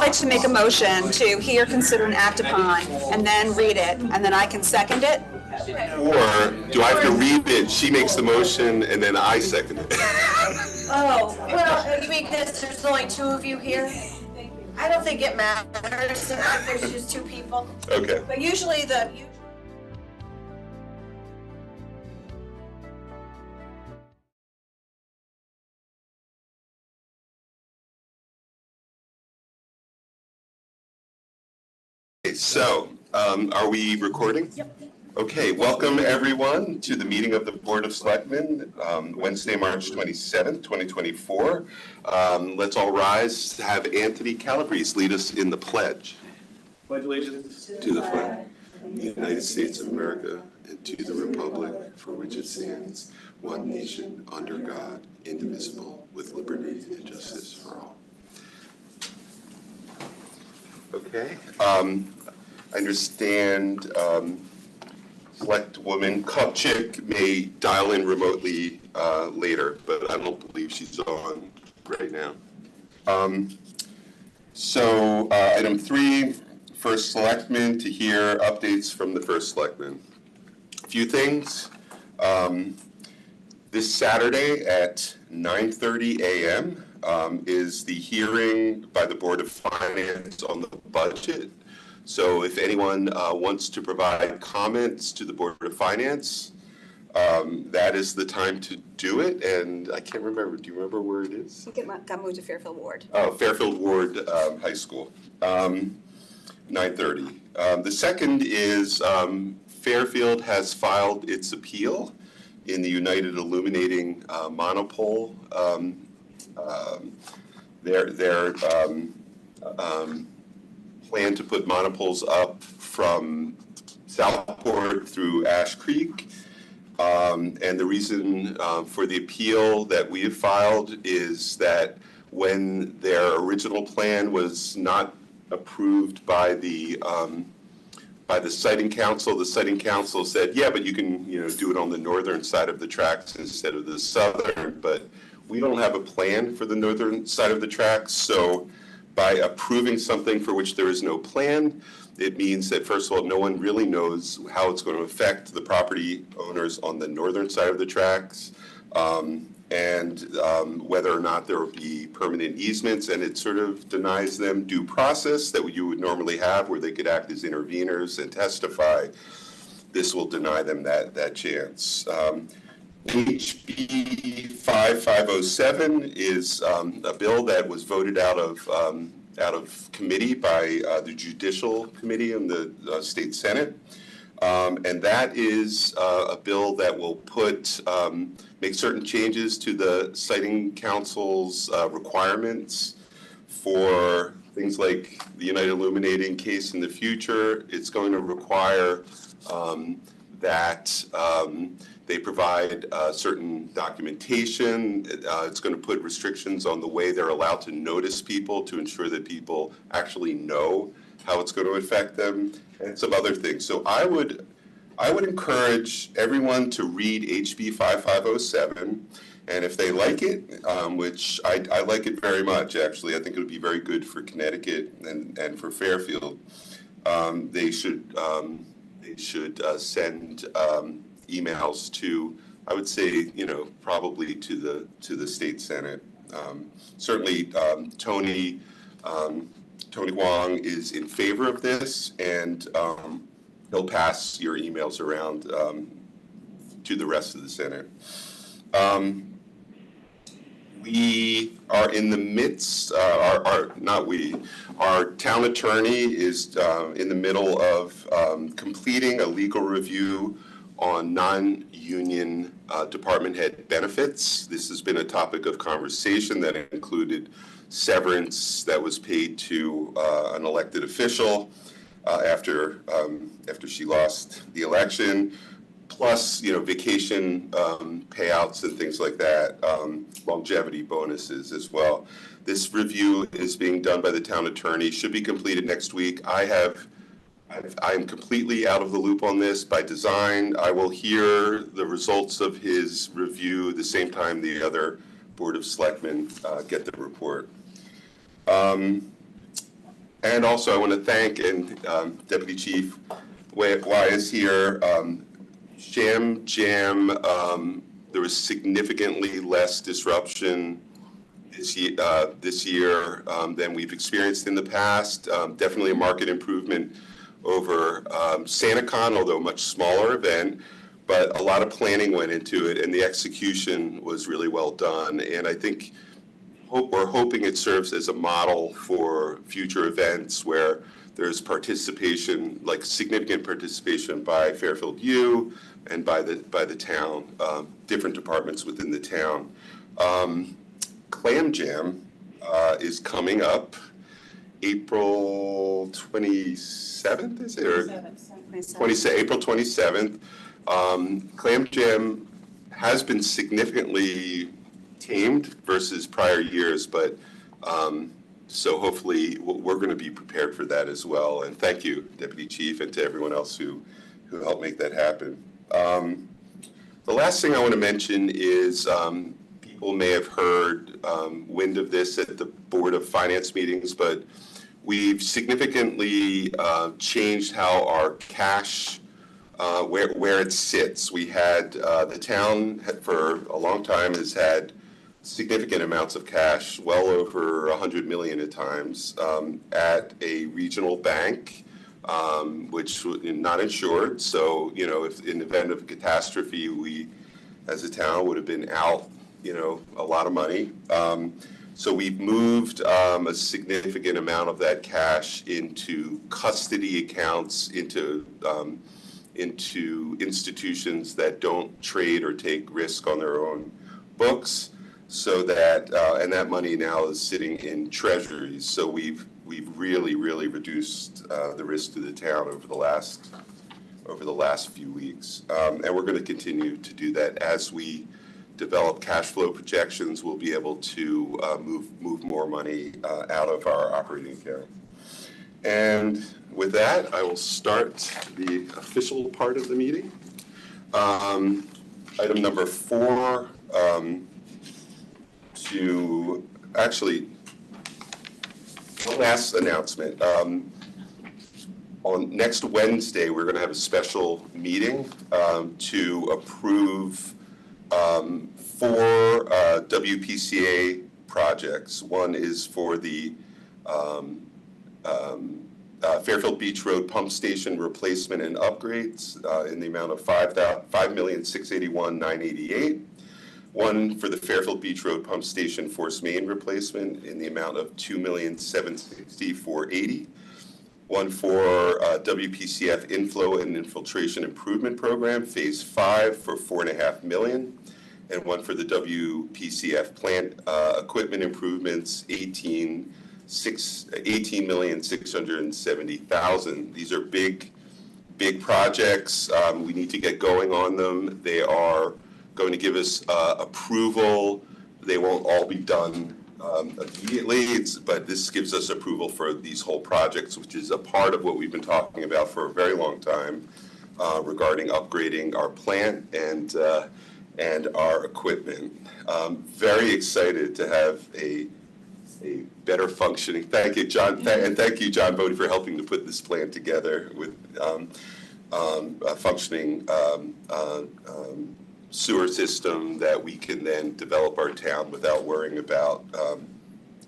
like to make a motion to hear, consider, and act upon, and then read it, and then I can second it. Or do I have to read it? She makes the motion, and then I second it. Oh, well, because there's only two of you here. I don't think it matters if there's just two people. Okay. But usually So, are we recording? Yep. Okay, welcome everyone to the meeting of the Board of Selectmen, Wednesday, March 27th, 2024. Let's all rise to have Anthony Calabrese lead us in the pledge. Pledge allegiance To the flag of the United States of America and to the republic for which it stands, one nation, under God, indivisible, with liberty and justice for all. Okay. I understand Select Woman Kupchik may dial in remotely later, but I don't believe she's on right now. Item 3, First Selectman to hear updates from the First Selectman. A few things. This Saturday at 9:30 a.m. Is the hearing by the Board of Finance on the budget. So if anyone wants to provide comments to the Board of Finance, that is the time to do it. And I can't remember, do you remember where it is? I think it got moved to Fairfield Ward. Oh, Fairfield Ward High School, 9:30. The second is Fairfield has filed its appeal in the United Illuminating Monopole. Their plan to put monopoles up from Southport through Ash Creek. And the reason for the appeal that we have filed is that when their original plan was not approved by the siting council, the siting council said, yeah, but you can do it on the northern side of the tracks instead of the southern. But we don't have a plan for the northern side of the tracks, so by approving something for which there is no plan, it means that, first of all, no one really knows how it's going to affect the property owners on the northern side of the tracks, and whether or not there will be permanent easements, and it sort of denies them due process that you would normally have where they could act as interveners and testify. This will deny them that chance. HB 5507 is a bill that was voted out of committee by the Judicial Committee in the State Senate, and that is a bill that will make certain changes to the Siting Council's requirements for things like the United Illuminating case in the future. It's going to require that they provide certain documentation. It's going to put restrictions on the way they're allowed to notice people to ensure that people actually know how it's going to affect them, and some other things. So I would encourage everyone to read HB 5507, and if they like it, which I like it very much, actually, I think it would be very good for Connecticut and for Fairfield. They should send emails to, I would say, probably to the state senate. Certainly, Tony Huang is in favor of this, and he'll pass your emails around to the rest of the senate. We are in the midst, our town attorney is in the middle of completing a legal review on non-union department head benefits. This has been a topic of conversation that included severance that was paid to an elected official after she lost the election, plus vacation payouts and things like that, longevity bonuses as well. This review is being done by the town attorney, should be completed next week. I'm completely out of the loop on this by design. I will hear the results of his review the same time the other Board of Selectmen get the report. And also, I want to thank, and Deputy Chief Why is here. Jam, there was significantly less disruption this year than we've experienced in the past. Definitely a market improvement over SantaCon, although a much smaller event, but a lot of planning went into it, and the execution was really well done. And I think we're hoping it serves as a model for future events where there's participation, like significant participation by Fairfield U and by the town, different departments within the town. Clam Jam is coming up April 27th, is it? Or 27th. April 27th. Clam Jam has been significantly tamed versus prior years, but so hopefully we're going to be prepared for that as well. And thank you, Deputy Chief, and to everyone else who helped make that happen. The last thing I want to mention is people may have heard wind of this at the Board of Finance meetings, but we've significantly changed how our cash, where it sits. We had, the town for a long time has had significant amounts of cash, well over 100 million at times, at a regional bank, which was not insured. So, you know, if in the event of a catastrophe, we, as a town, would have been out, you know, a lot of money. So we've moved a significant amount of that cash into custody accounts, into institutions that don't trade or take risk on their own books. So that and that money now is sitting in treasuries. So we've really reduced the risk to the town over the last few weeks, and we're going to continue to do that as we develop cash flow projections. We'll be able to move more money out of our operating account. And with that, I will start the official part of the meeting. Item number 4. To actually, one last announcement. On next Wednesday, we're going to have a special meeting to approve 4 WPCA projects. One is for the Fairfield Beach Road Pump Station replacement and upgrades in the amount of $5,681,988. One for the Fairfield Beach Road Pump Station Force Main replacement in the amount of $2,760,480. One for WPCF Inflow and Infiltration Improvement Program, Phase 5 for $4.5 million. And one for the WPCF plant equipment improvements, $18,670,000. These are big projects. We need to get going on them. They are going to give us approval. They won't all be done immediately, but this gives us approval for these whole projects, which is a part of what we've been talking about for a very long time regarding upgrading our plant and our equipment. Very excited to have a better functioning. Thank you, John, and thank you, John Bodie, for helping to put this plan together with a functioning sewer system that we can then develop our town without worrying about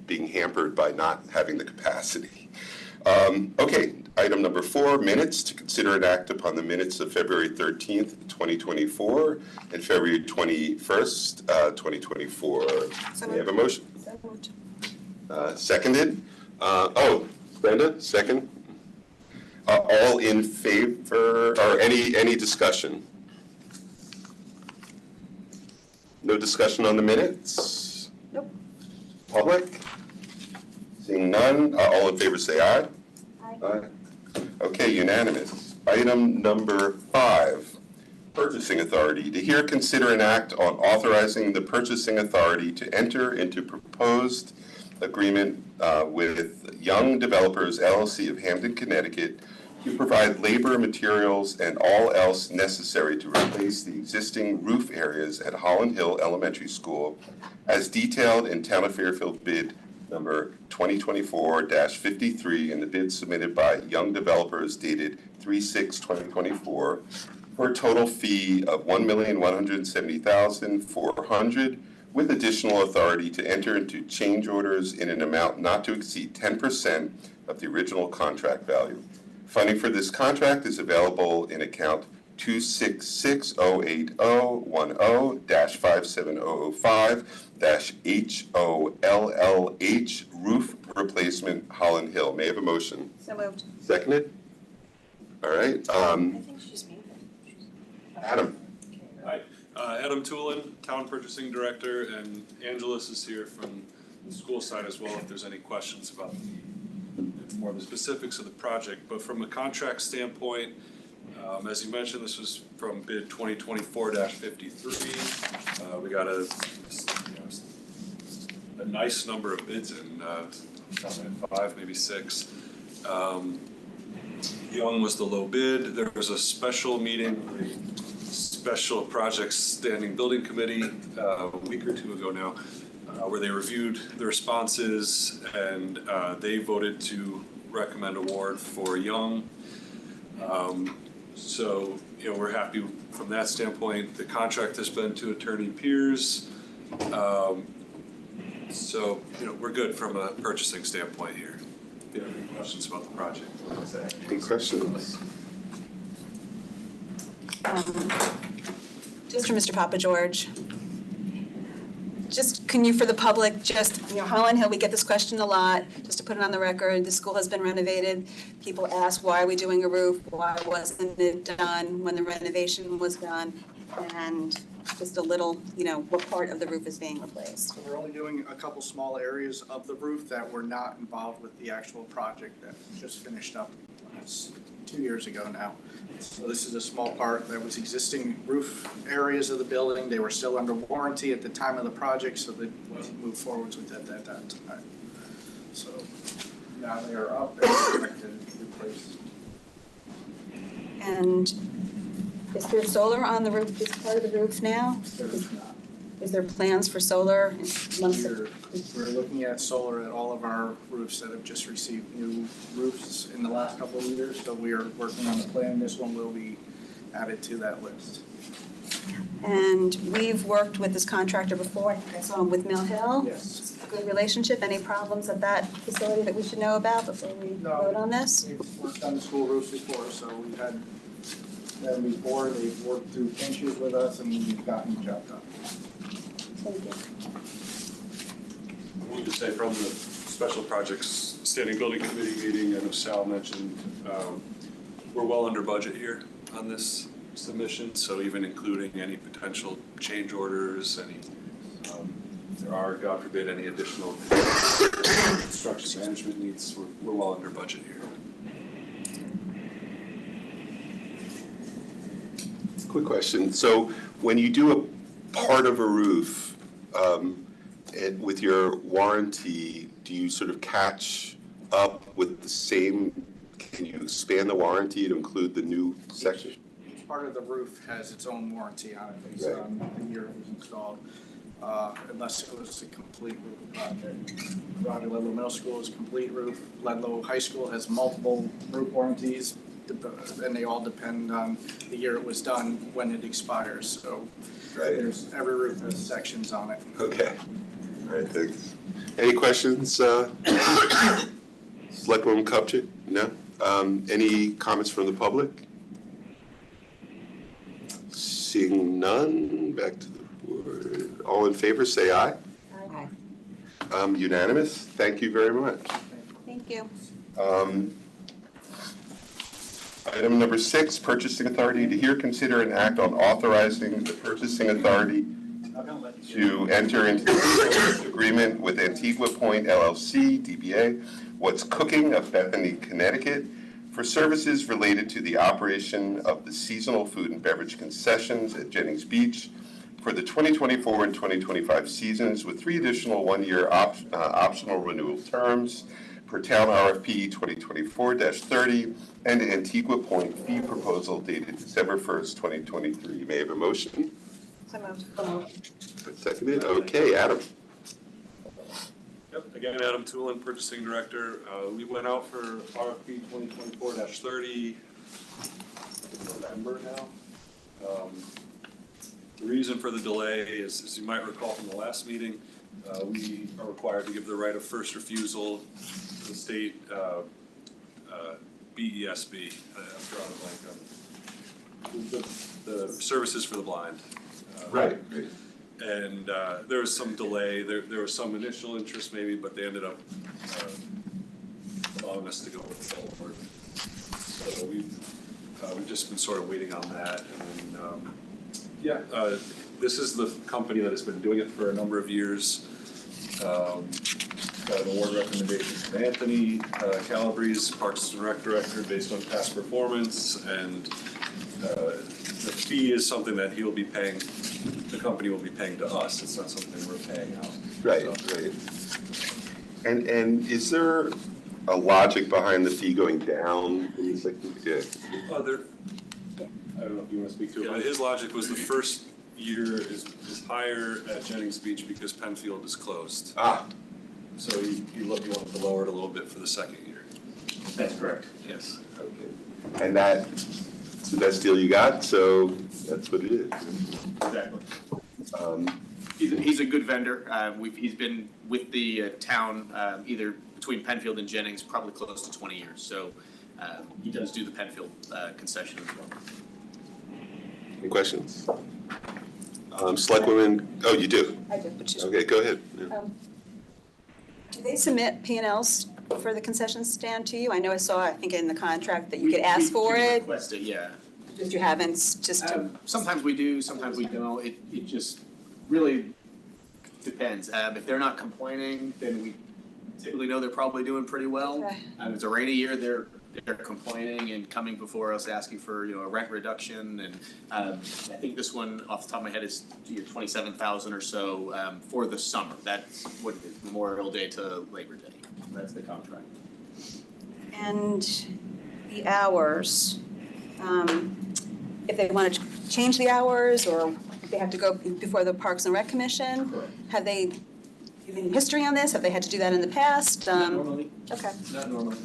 being hampered by not having the capacity. Okay, item number 4, minutes. To consider and act upon the minutes of February 13th, 2024 and February 21st, 2024. May I have a motion? Seconded. Brenda, second. All in favor, or any discussion? No discussion on the minutes? Nope. Public? Seeing none, all in favor say aye. Aye. Okay, unanimous. Item number 5, purchasing authority. To hear, consider, and act on authorizing the purchasing authority to enter into proposed agreement with Young Developers LLC of Hamden, Connecticut, to provide labor, materials, and all else necessary to replace the existing roof areas at Holland Hill Elementary School as detailed in Town of Fairfield bid number 2024-53, and the bid submitted by Young Developers dated 3/6/2024 for a total fee of $1,170,400 with additional authority to enter into change orders in an amount not to exceed 10% of the original contract value. Funding for this contract is available in account 266-080-1-0-5005-HOLLH roof replacement Holland Hill. May I have a motion? So moved. Seconded? All right, Adam. Hi, Adam Toolin, Town Purchasing Director, and Angeles is here from the school side as well if there's any questions about more of the specifics of the project. But from a contract standpoint, as you mentioned, this was from bid 2024-53. We got a nice number of bids in, 5, maybe 6. Young was the low bid. There was a special meeting, Special Projects Standing Building Committee, a week or two ago now, where they reviewed the responses and they voted to recommend award for Young. So, we're happy from that standpoint. The contract has been to Attorney Piers. So, we're good from a purchasing standpoint here. If you have any questions about the project, Any questions? Just for Mr. Papa George. Just, can you, for the public, just, Holland Hill, we get this question a lot, just to put it on the record, the school has been renovated. People ask, why are we doing a roof? Why wasn't it done when the renovation was done? And just a little, what part of the roof is being replaced? So we're only doing a couple small areas of the roof that were not involved with the actual project that just finished up 2 years ago now. So this is a small part that was existing roof areas of the building. They were still under warranty at the time of the project, so they moved forwards with that at that time. So now they are up and expected to be replaced. And is there solar on the roof, this part of the roof now? There's not. Is there plans for solar? We're looking at solar at all of our roofs that have just received new roofs in the last couple of years, so we are working on the plan. This one will be added to that list. And we've worked with this contractor before, I think I saw him with Mill Hill. Yes. Good relationship. Any problems at that facility that we should know about before we vote on this? We've worked on the school roofs before, so we've had them before. They've worked through pinches with us and we've gotten the job done. Thank you. I wanted to say from the Special Projects Standing Building Committee meeting, I know Sal mentioned, we're well under budget here on this submission, so even including any potential change orders, if there are, God forbid, any additional construction management needs, we're well under budget here. Quick question. So when you do a part of a roof, with your warranty, do you sort of catch up with the same, can you expand the warranty to include the new section? Each part of the roof has its own warranty on it based on the year it was installed, unless it was a complete roof project. Roger Ledlow Middle School is a complete roof. Ledlow High School has multiple roof warranties, and they all depend on the year it was done, when it expires. So every roof has sections on it. Okay. All right, thanks. Any questions? Selectwoman Kupchak? No? Any comments from the public? Seeing none, back to the board. All in favor, say aye. Aye. Unanimous? Thank you very much. Thank you. Item number 6, purchasing authority to hear, consider, and act on authorizing the purchasing authority to enter into the agreement with Antigua Point LLC, DBA, What's Cooking of Bethany, Connecticut, for services related to the operation of the seasonal food and beverage concessions at Jennings Beach for the 2024 and 2025 seasons, with 3 additional 1-year optional renewal terms per town RFP 2024-30 and Antigua Point fee proposal dated December 1st, 2023. May I have a motion? So moved. Seconded. Okay, Adam. Yep, I Again, Adam Toolin, Purchasing Director. We went out for RFP 2024-30 in November now. The reason for the delay is, as you might recall from the last meeting, we are required to give the right of first refusal to the state BESB. I'm drawing a blank on the services for the blind. Right. And there was some delay. There was some initial interest maybe, but they ended up allowing us to go forward. So we've just been sort of waiting on that. And this is the company that has been doing it for a number of years. Got an award recommendation from Anthony Calabrese, Parks and Rec Director, based on past performance, and the fee is something that he'll be paying. The company will be paying to us. It's not something we're paying out. Right, So. right. And is there a logic behind the fee going down? Yeah. I don't know if you want to speak to it, but his logic was the first year is higher at Jennings Beach because Penfield is closed. So he wanted to lower it a little bit for the second year. That's correct. Yes. Okay. And that's the best deal you got, so that's what it is. Exactly. He's a good vendor. He's been with the town either between Penfield and Jennings probably close to 20 years. So he does do the Penfield concession as well. Any questions? Selectwomen, oh, you do? I did, but she's. Okay, go ahead. Yeah. Do they submit P&Ls for the concession stand to you? I saw, I think in the contract that you could ask for We it. request it, yeah. Just you haven't, just to. Sometimes we do, sometimes we don't. It just really depends. If they're not complaining, then we typically know they're probably doing pretty well. Okay. If it's a rainy year, they're complaining and coming before us asking for, a rent reduction. And I think this one off the top of my head is 27,000 or so for the summer. That's what it is, Memorial Day to Labor Day. That's the contract. And the hours, if they want to change the hours or if they have to go before the Parks and Rec Commission? Correct. Have they given history on this? Have they had to do that in the past? Not normally. Okay. Not normally.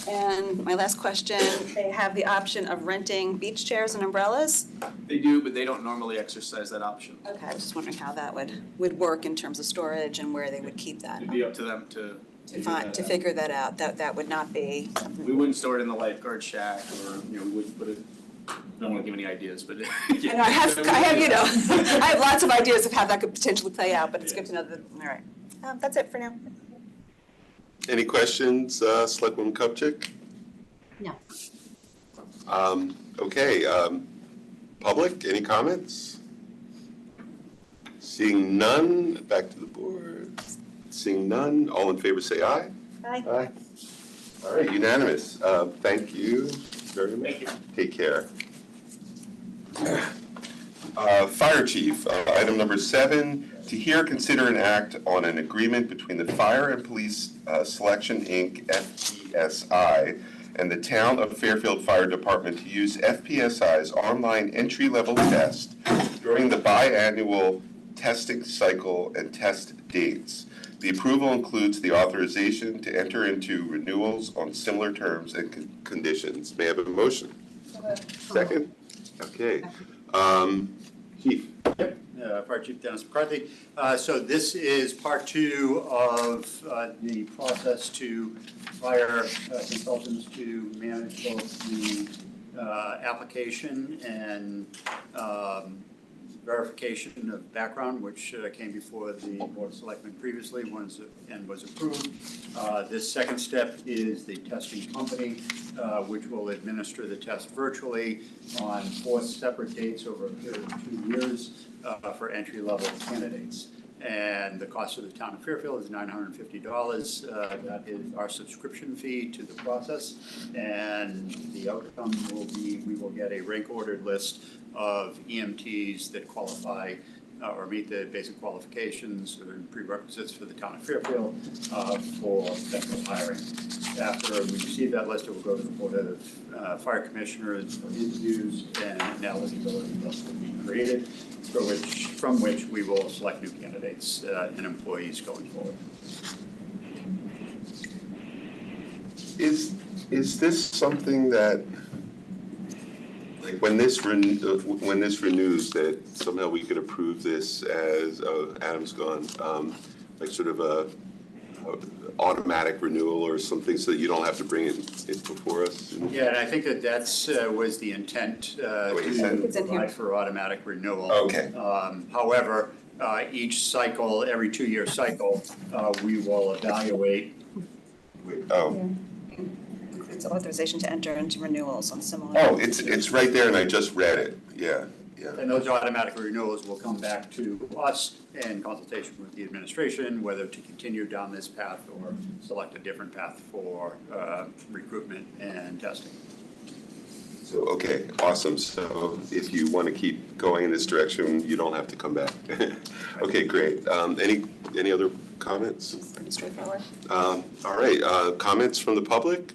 And my last question, they have the option of renting beach chairs and umbrellas? They do, but they don't normally exercise that option. Okay, I was just wondering how that would work in terms of storage and where they would keep that. It'd be up to them to Figure that out, that would not be. We wouldn't store it in the lifeguard shack, or we wouldn't put it. I don't want to give any ideas, but. I know, I have, I have lots of ideas of how that could potentially play out, but it's good to know that. All right, that's it for now. Any questions, Selectwoman Kupchak? No. Okay, public, any comments? Seeing none, back to the board. Seeing none, all in favor say aye. Bye. Aye. All right, unanimous. Thank you very much. Thank you. Take care. Fire Chief, item number 7, to hear, consider, and act on an agreement between the Fire and Police Selection, Inc., FPSI, and the Town of Fairfield Fire Department to use FPSI's online entry-level test during the biannual testing cycle and test dates. The approval includes the authorization to enter into renewals on similar terms and conditions. May I have a motion? Second? Okay. Chief? Yep, Fire Chief Dennis McCarthy. So this is part 2 of the process to hire consultants to manage both the application and verification of background, which came before the Board of Selectmen previously and was approved. This second step is the testing company, which will administer the test virtually on 4 separate dates over a period of 2 years for entry-level candidates. And the cost of the town of Fairfield is $950. That is our subscription fee to the process. And the outcome will be, we will get a rank-ordered list of EMTs that qualify or meet the basic qualifications or prerequisites for the town of Fairfield for potential hiring. After we receive that list, it will go to the Board of Fire Commissioners for interviews, and an eligibility list will be created, from which we will select new candidates and employees going forward. Is this something that, like, when this renews, that somehow we could approve this as, oh, Adam's gone, like sort of a automatic renewal or something, so that you don't have to bring it before us? Yeah, and I think that's was the intent to provide for automatic renewal. Okay. However, each cycle, every 2-year cycle, we will evaluate. Oh. It's authorization to enter into renewals on similar. Oh, it's right there, and I just read it. Yeah. And those automatic renewals will come back to us in consultation with the administration, whether to continue down this path or select a different path for recruitment and testing. So, okay, awesome. So if you want to keep going in this direction, you don't have to come back. Okay, great. Any other comments? Pretty straightforward. All right, comments from the public?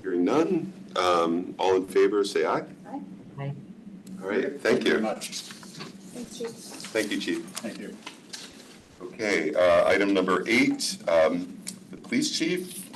Hearing none. All in favor, say aye. Aye. Aye. All right, thank you. Very much. Thanks, Chief. Thank you, Chief. Thank you. Okay, item number 8, the police chief,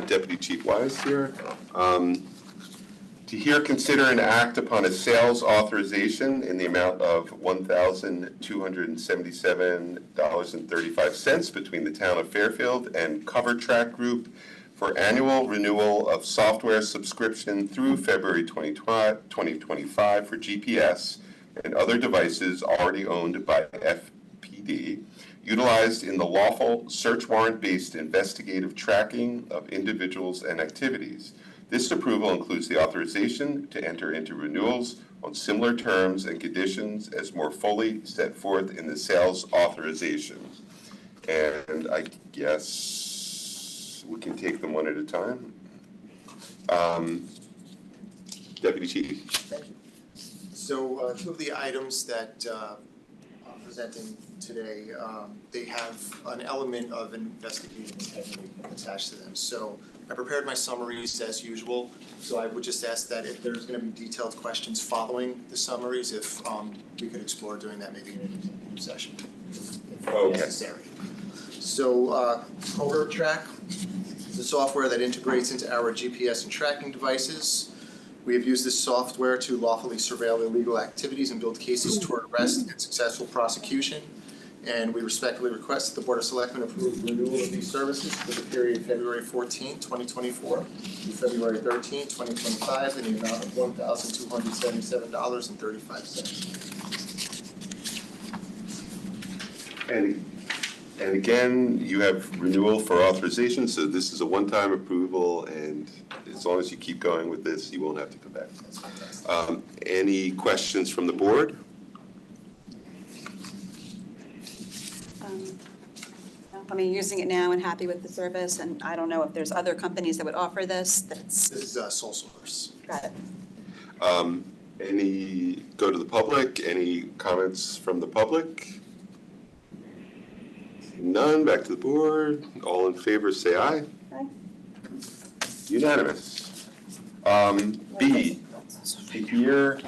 Deputy Chief Wise here. To hear, consider, and act upon a sales authorization in the amount of $1,277.35 between the town of Fairfield and Cover Track Group for annual renewal of software subscription through February 2025 for GPS and other devices already owned by FPD, utilized in the lawful search warrant-based investigative tracking of individuals and activities. This approval includes the authorization to enter into renewals on similar terms and conditions as more fully set forth in the sales authorization. And I guess we can take them one at a time. Deputy Chief. Thank you. So 2 of the items that I'm presenting today, they have an element of investigative integrity attached to them. So I prepared my summaries as usual, so I would just ask that if there's going to be detailed questions following the summaries, if we could explore doing that maybe in an executive session, if necessary. So Cover Track is a software that integrates into our GPS and tracking devices. We have used this software to lawfully surveil illegal activities and build cases toward arrest and successful prosecution. And we respectfully request that the Board of Selectmen approve renewal of these services for the period February 14, 2024 through February 13, 2025 in the amount of $1,277.35. And again, you have renewal for authorization, so this is a one-time approval, and as long as you keep going with this, you won't have to come back. Any questions from the board? I mean, using it now and happy with the service, and I don't know if there's other companies that would offer this. This is sole source. Got it. Go to the public, any comments from the public? None, back to the board. All in favor, say aye. Aye. Unanimous. B, to hear,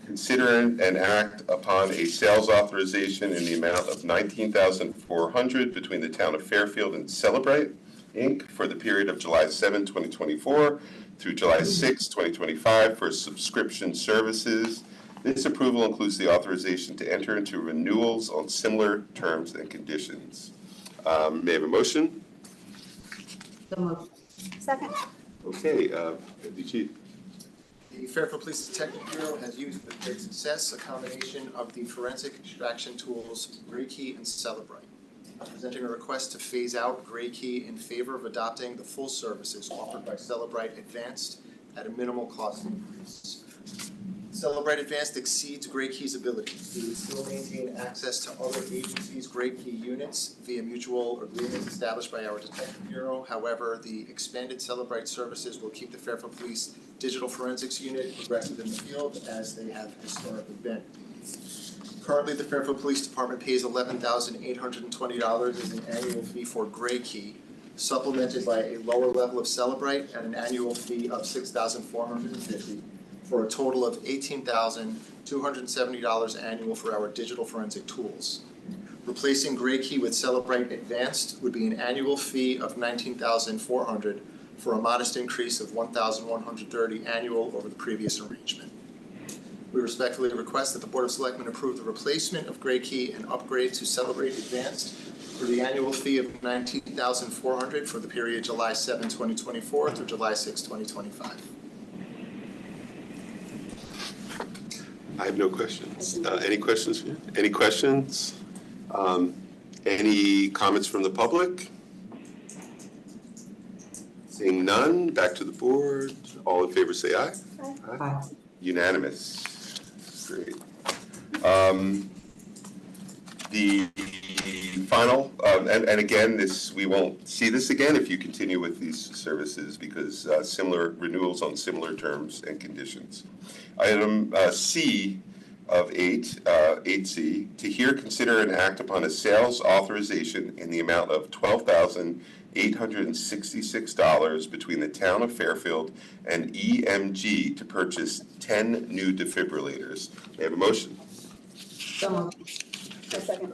consider, and act upon a sales authorization in the amount of $19,400 between the town of Fairfield and Celebrite, Inc. for the period of July 7, 2024 through July 6, 2025 for subscription services. This approval includes the authorization to enter into renewals on similar terms and conditions. May I have a motion? So moved. Second. Okay, Deputy Chief. The Fairfield Police Detective Bureau has used with great success a combination of the forensic extraction tools Graykey and Celebrite. I'm presenting a request to phase out Graykey in favor of adopting the full services offered by Celebrite Advanced at a minimal cost increase. Celebrite Advanced exceeds Graykey's abilities. We would still maintain access to other agencies' Graykey units via mutual agreements established by our Detective Bureau. However, the expanded Celebrite services will keep the Fairfield Police Digital Forensics Unit progressive in the field as they have historically been. Currently, the Fairfield Police Department pays $11,820 as an annual fee for Gray Key, supplemented by a lower level of Celebrite at an annual fee of $6,450, for a total of $18,270 annual for our digital forensic tools. Replacing Gray Key with Celebrite Advanced would be an annual fee of $19,400 for a modest increase of $1,130 annual over the previous arrangement. We respectfully request that the Board of Selectmen approve the replacement of Gray Key and upgrade to Celebrate Advanced for the annual fee of $19,400 for the period July 7, 2024 through July 6, 2025. I have no questions. Any questions? Any questions? Any comments from the public? Seeing none, back to the board. All in favor say aye. Aye. Unanimous. Great. The final, and again, we won't see this again if you continue with these services because similar renewals on similar terms and conditions. Item C of 8C, to hear, consider, and act upon a sales authorization in the amount of $12,866 between the town of Fairfield and EMG to purchase 10 new defibrillators. May I have a motion? So moved. A second.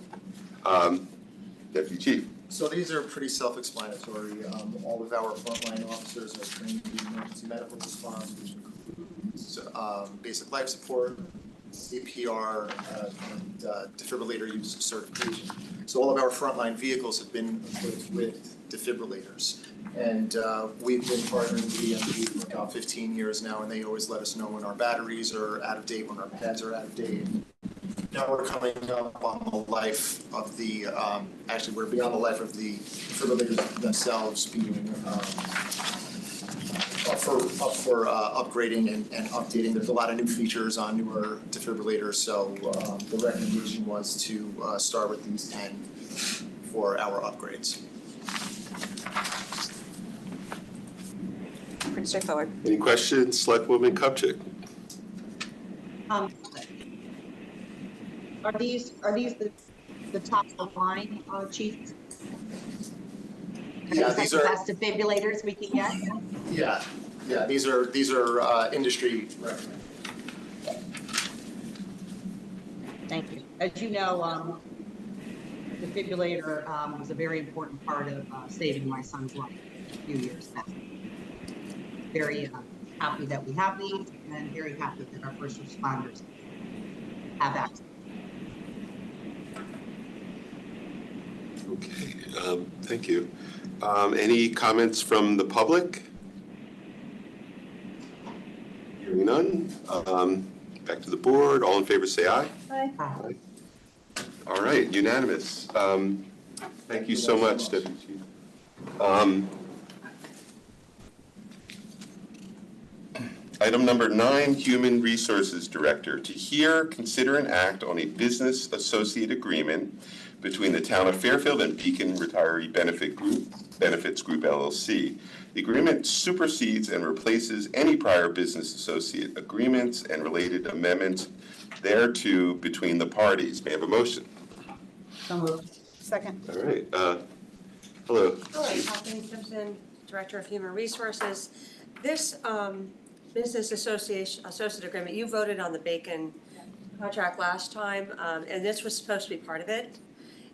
Deputy Chief. So these are pretty self-explanatory. All of our frontline officers are trained in emergency medical response, which includes basic life support, CPR, and defibrillator use certification. So all of our frontline vehicles have been equipped with defibrillators. And we've been partnering with EMG for about 15 years now, and they always let us know when our batteries are out of date, when our pads are out of date. Now we're coming up on the life of the, actually we're beyond the life of the defibrillators themselves being up for upgrading and updating. There's a lot of new features on newer defibrillators, so the recommendation was to start with these 10 for our upgrades. Pretty straightforward. Any questions, Selectwoman Kupchak? Are these the top of line, Chief? Yeah, these are. Best defibrillators we can get? Yeah, these are industry recommended. Thank you. As you know, defibrillator was a very important part of saving my son's life a few years back. Very happy that we have these, and very happy that our first responders have access. Okay, thank you. Any comments from the public? Hearing none. Back to the board. All in favor say aye. Aye. Aye. All right, unanimous. Thank you so much, Deputy Chief. Item number 9, Human Resources Director. To hear, consider, and act on a business associate agreement between the town of Fairfield and Beacon Retiree Benefits Group LLC. The agreement supersedes and replaces any prior business associate agreements and related amendments thereto between the parties. May I have a motion? So moved. Second. All right. Hello. Hello, Kathleen Simpson, Director of Human Resources. This business associate agreement, you voted on the Bacon contract last time, and this was supposed to be part of it,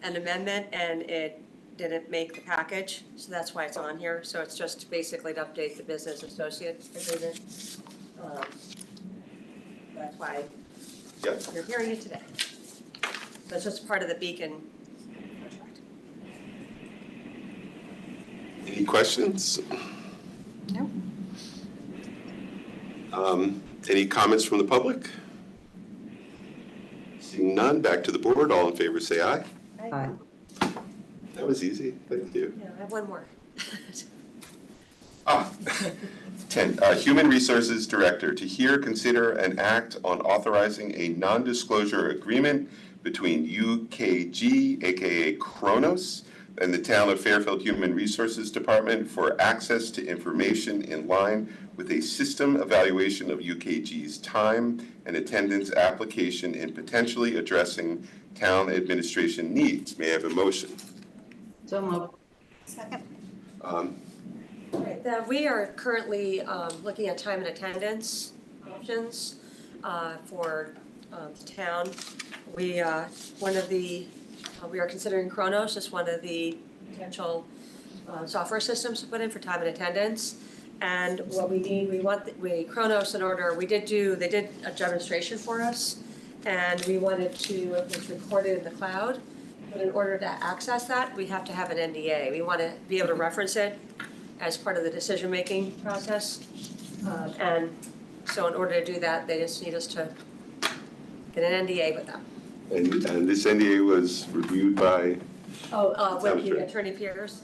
an amendment, and it didn't make the package, so that's why it's on here. So it's just basically to update the business associate agreement. That's why you're hearing it today. So it's just part of the Beacon contract. Any questions? No. Any comments from the public? Seeing none, back to the board. All in favor say aye. Aye. That was easy. Thank you. Yeah, I have one more. 10, Human Resources Director, to hear, consider, and act on authorizing a non-disclosure agreement between UKG, aka Kronos, and the Town of Fairfield Human Resources Department for access to information in line with a system evaluation of UKG's time and attendance application in potentially addressing town administration needs. May I have a motion? So moved. Second. Right, we are currently looking at time and attendance options for the town. We are considering Kronos as one of the potential software systems to put in for time and attendance. And what we need, Kronos in order, they did a demonstration for us, and we wanted to, it was recorded in the cloud, but in order to access that, we have to have an NDA. We want to be able to reference it as part of the decision-making process. And so in order to do that, they just need us to get an NDA with them. And this NDA was reviewed by? With the Attorney Peters.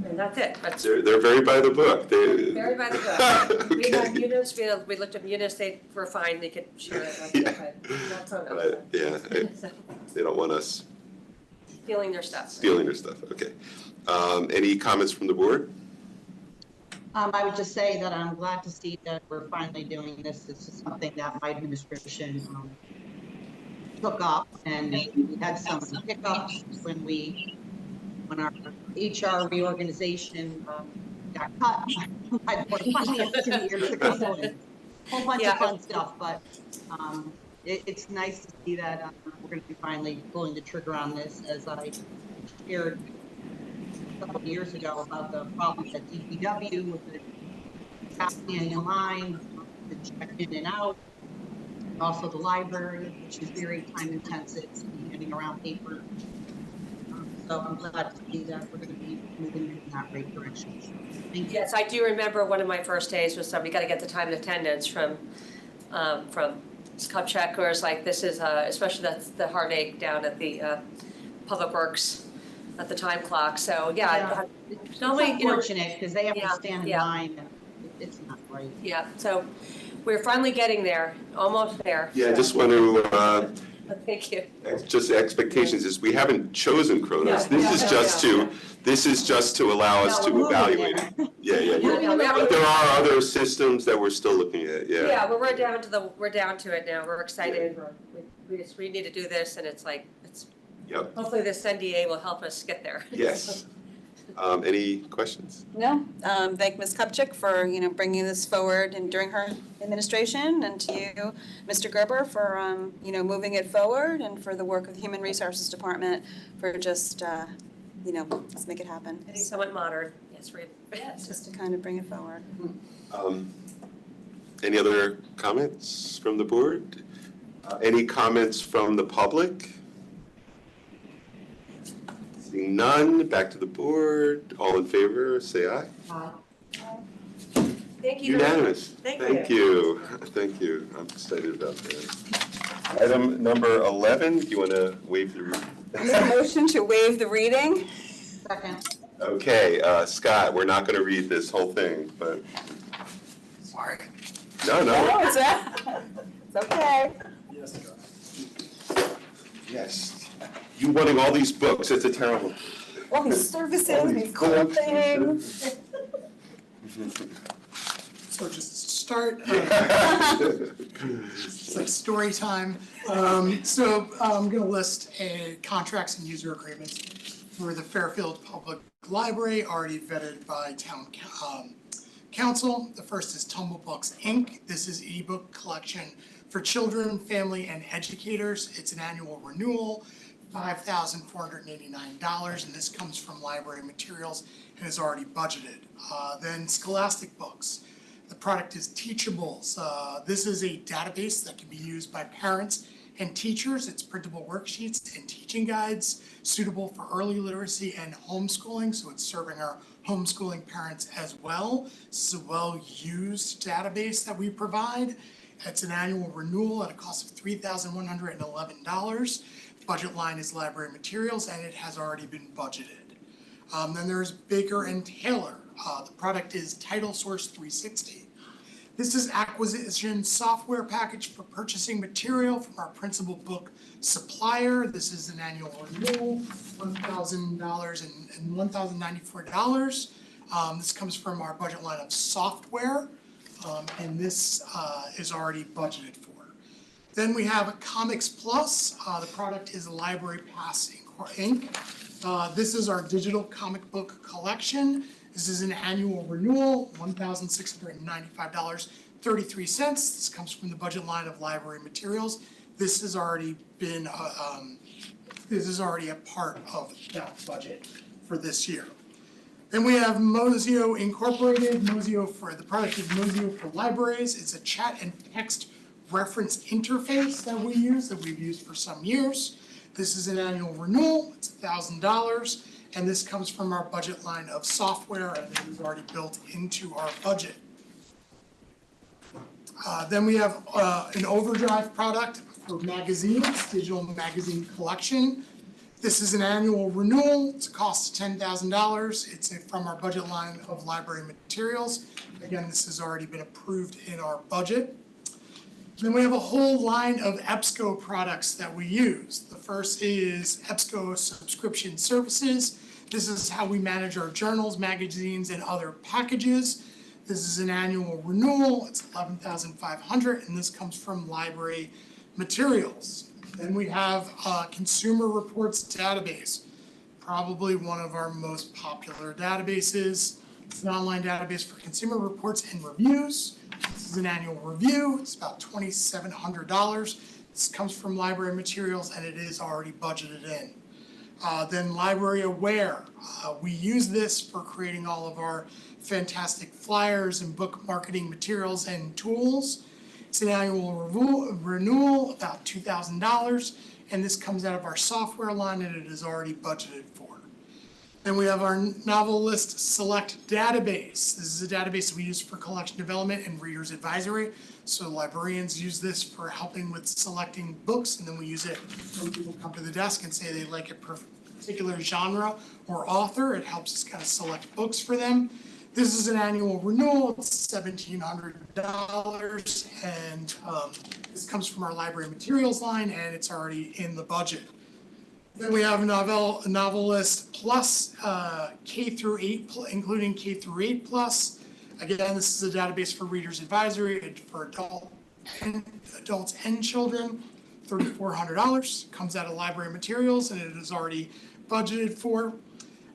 And that's it. They're very by the book. Very by the book. We had Munis, we looked at Munis, they were fine, they could share it. But, yeah, they don't want us Stealing their stuff. stealing their stuff. Okay. Any comments from the board? I would just say that I'm glad to see that we're finally doing this. This is something that my administration took up, and we had some hiccups when our HR reorganization got cut by the finance 2 years ago. And a whole bunch of fun stuff, but it's nice to see that we're going to be finally pulling the trigger on this, as I shared a couple of years ago about the problems at DPW with the standing in line, the check in and out, also the library, which is very time intensive, getting around paper. So I'm glad to see that we're going to be moving in that right direction. Thank you. Yes, I do remember one of my first days was we got to get the time and attendance from Kupchak, where it's like, this is, especially that's the heartache down at the Public Works at the time clock. So yeah. It's unfortunate because they have to stand in line, and it's not right. Yeah, so we're finally getting there, almost there. Yeah, I just want to thank you. just expectations is we haven't chosen Kronos. This is just to allow us to evaluate it. Yeah. But there are other systems that we're still looking at. Yeah. Yeah, well, we're down to it now. We're excited. We need to do this, and it's like Yep. hopefully this NDA will help us get there. Yes. Any questions? No, thank Ms. Kupchak for, bringing this forward and during her administration, and to you, Mr. Gerber, for, moving it forward, and for the work of the Human Resources Department for just, let's make it happen. It's somewhat modern, yes, Just to kind of bring it forward. Any other comments from the board? Any comments from the public? Seeing none, back to the board. All in favor, say aye. Thank you. Unanimous. Thank you. Thank you. I'm excited about that. Item number 11, do you want to waive the reading? Make a motion to waive the reading. Second. Okay, Scott, we're not going to read this whole thing, but. Sorry. No. It's okay. Yes. You wanting all these books, it's a terrible. All these services, these cool things. So just to start, it's like story time. So I'm going to list contracts and user agreements for the Fairfield Public Library, already vetted by town council. The first is Tumble Books, Inc. This is ebook collection for children, family, and educators. It's an annual renewal, $5,489, and this comes from library materials and is already budgeted. Then Scholastic Books. The product is Teachables. This is a database that can be used by parents and teachers. It's printable worksheets and teaching guides suitable for early literacy and homeschooling, so it's serving our homeschooling parents as well. This is a well-used database that we provide. It's an annual renewal at a cost of $3,111. Budget line is library materials, and it has already been budgeted. Then there's Baker and Taylor. The product is Title Source 360. This is acquisition software package for purchasing material from our principal book supplier. This is an annual renewal, $1,000 and $1,094. This comes from our budget line of software, and this is already budgeted for. Then we have Comics Plus. The product is Library Pass Inc. This is our digital comic book collection. This is an annual renewal, $1,695.33. This comes from the budget line of library materials. This has already been, this is already a part of that budget for this year. Then we have Mozio Incorporated. The product is Mozio for Libraries. It's a chat and text reference interface that we've used for some years. This is an annual renewal. It's $1,000. And this comes from our budget line of software, and it is already built into our budget. Then we have an Overdrive product for magazines, digital magazine collection. This is an annual renewal. It's a cost of $10,000. It's from our budget line of library materials. Again, this has already been approved in our budget. Then we have a whole line of EBSCO products that we use. The first is EBSCO subscription services. This is how we manage our journals, magazines, and other packages. This is an annual renewal. It's $11,500, and this comes from library materials. Then we have Consumer Reports database, probably one of our most popular databases. It's an online database for consumer reports and reviews. This is an annual review. It's about $2,700. This comes from library materials, and it is already budgeted in. Then Library Aware. We use this for creating all of our fantastic flyers and book marketing materials and tools. It's an annual renewal, about $2,000, and this comes out of our software line, and it is already budgeted for. Then we have our Novelist Select database. This is a database that we use for collection development and reader's advisory. So librarians use this for helping with selecting books, and then we use it when people come to the desk and say they like a particular genre or author. It helps us kind of select books for them. This is an annual renewal. It's $1,700, and this comes from our library materials line, and it's already in the budget. Then we have Novelist Plus, K through 8, including K through 8 plus. Again, this is a database for readers advisory for adults and children. $3,400, comes out of library materials, and it is already budgeted for.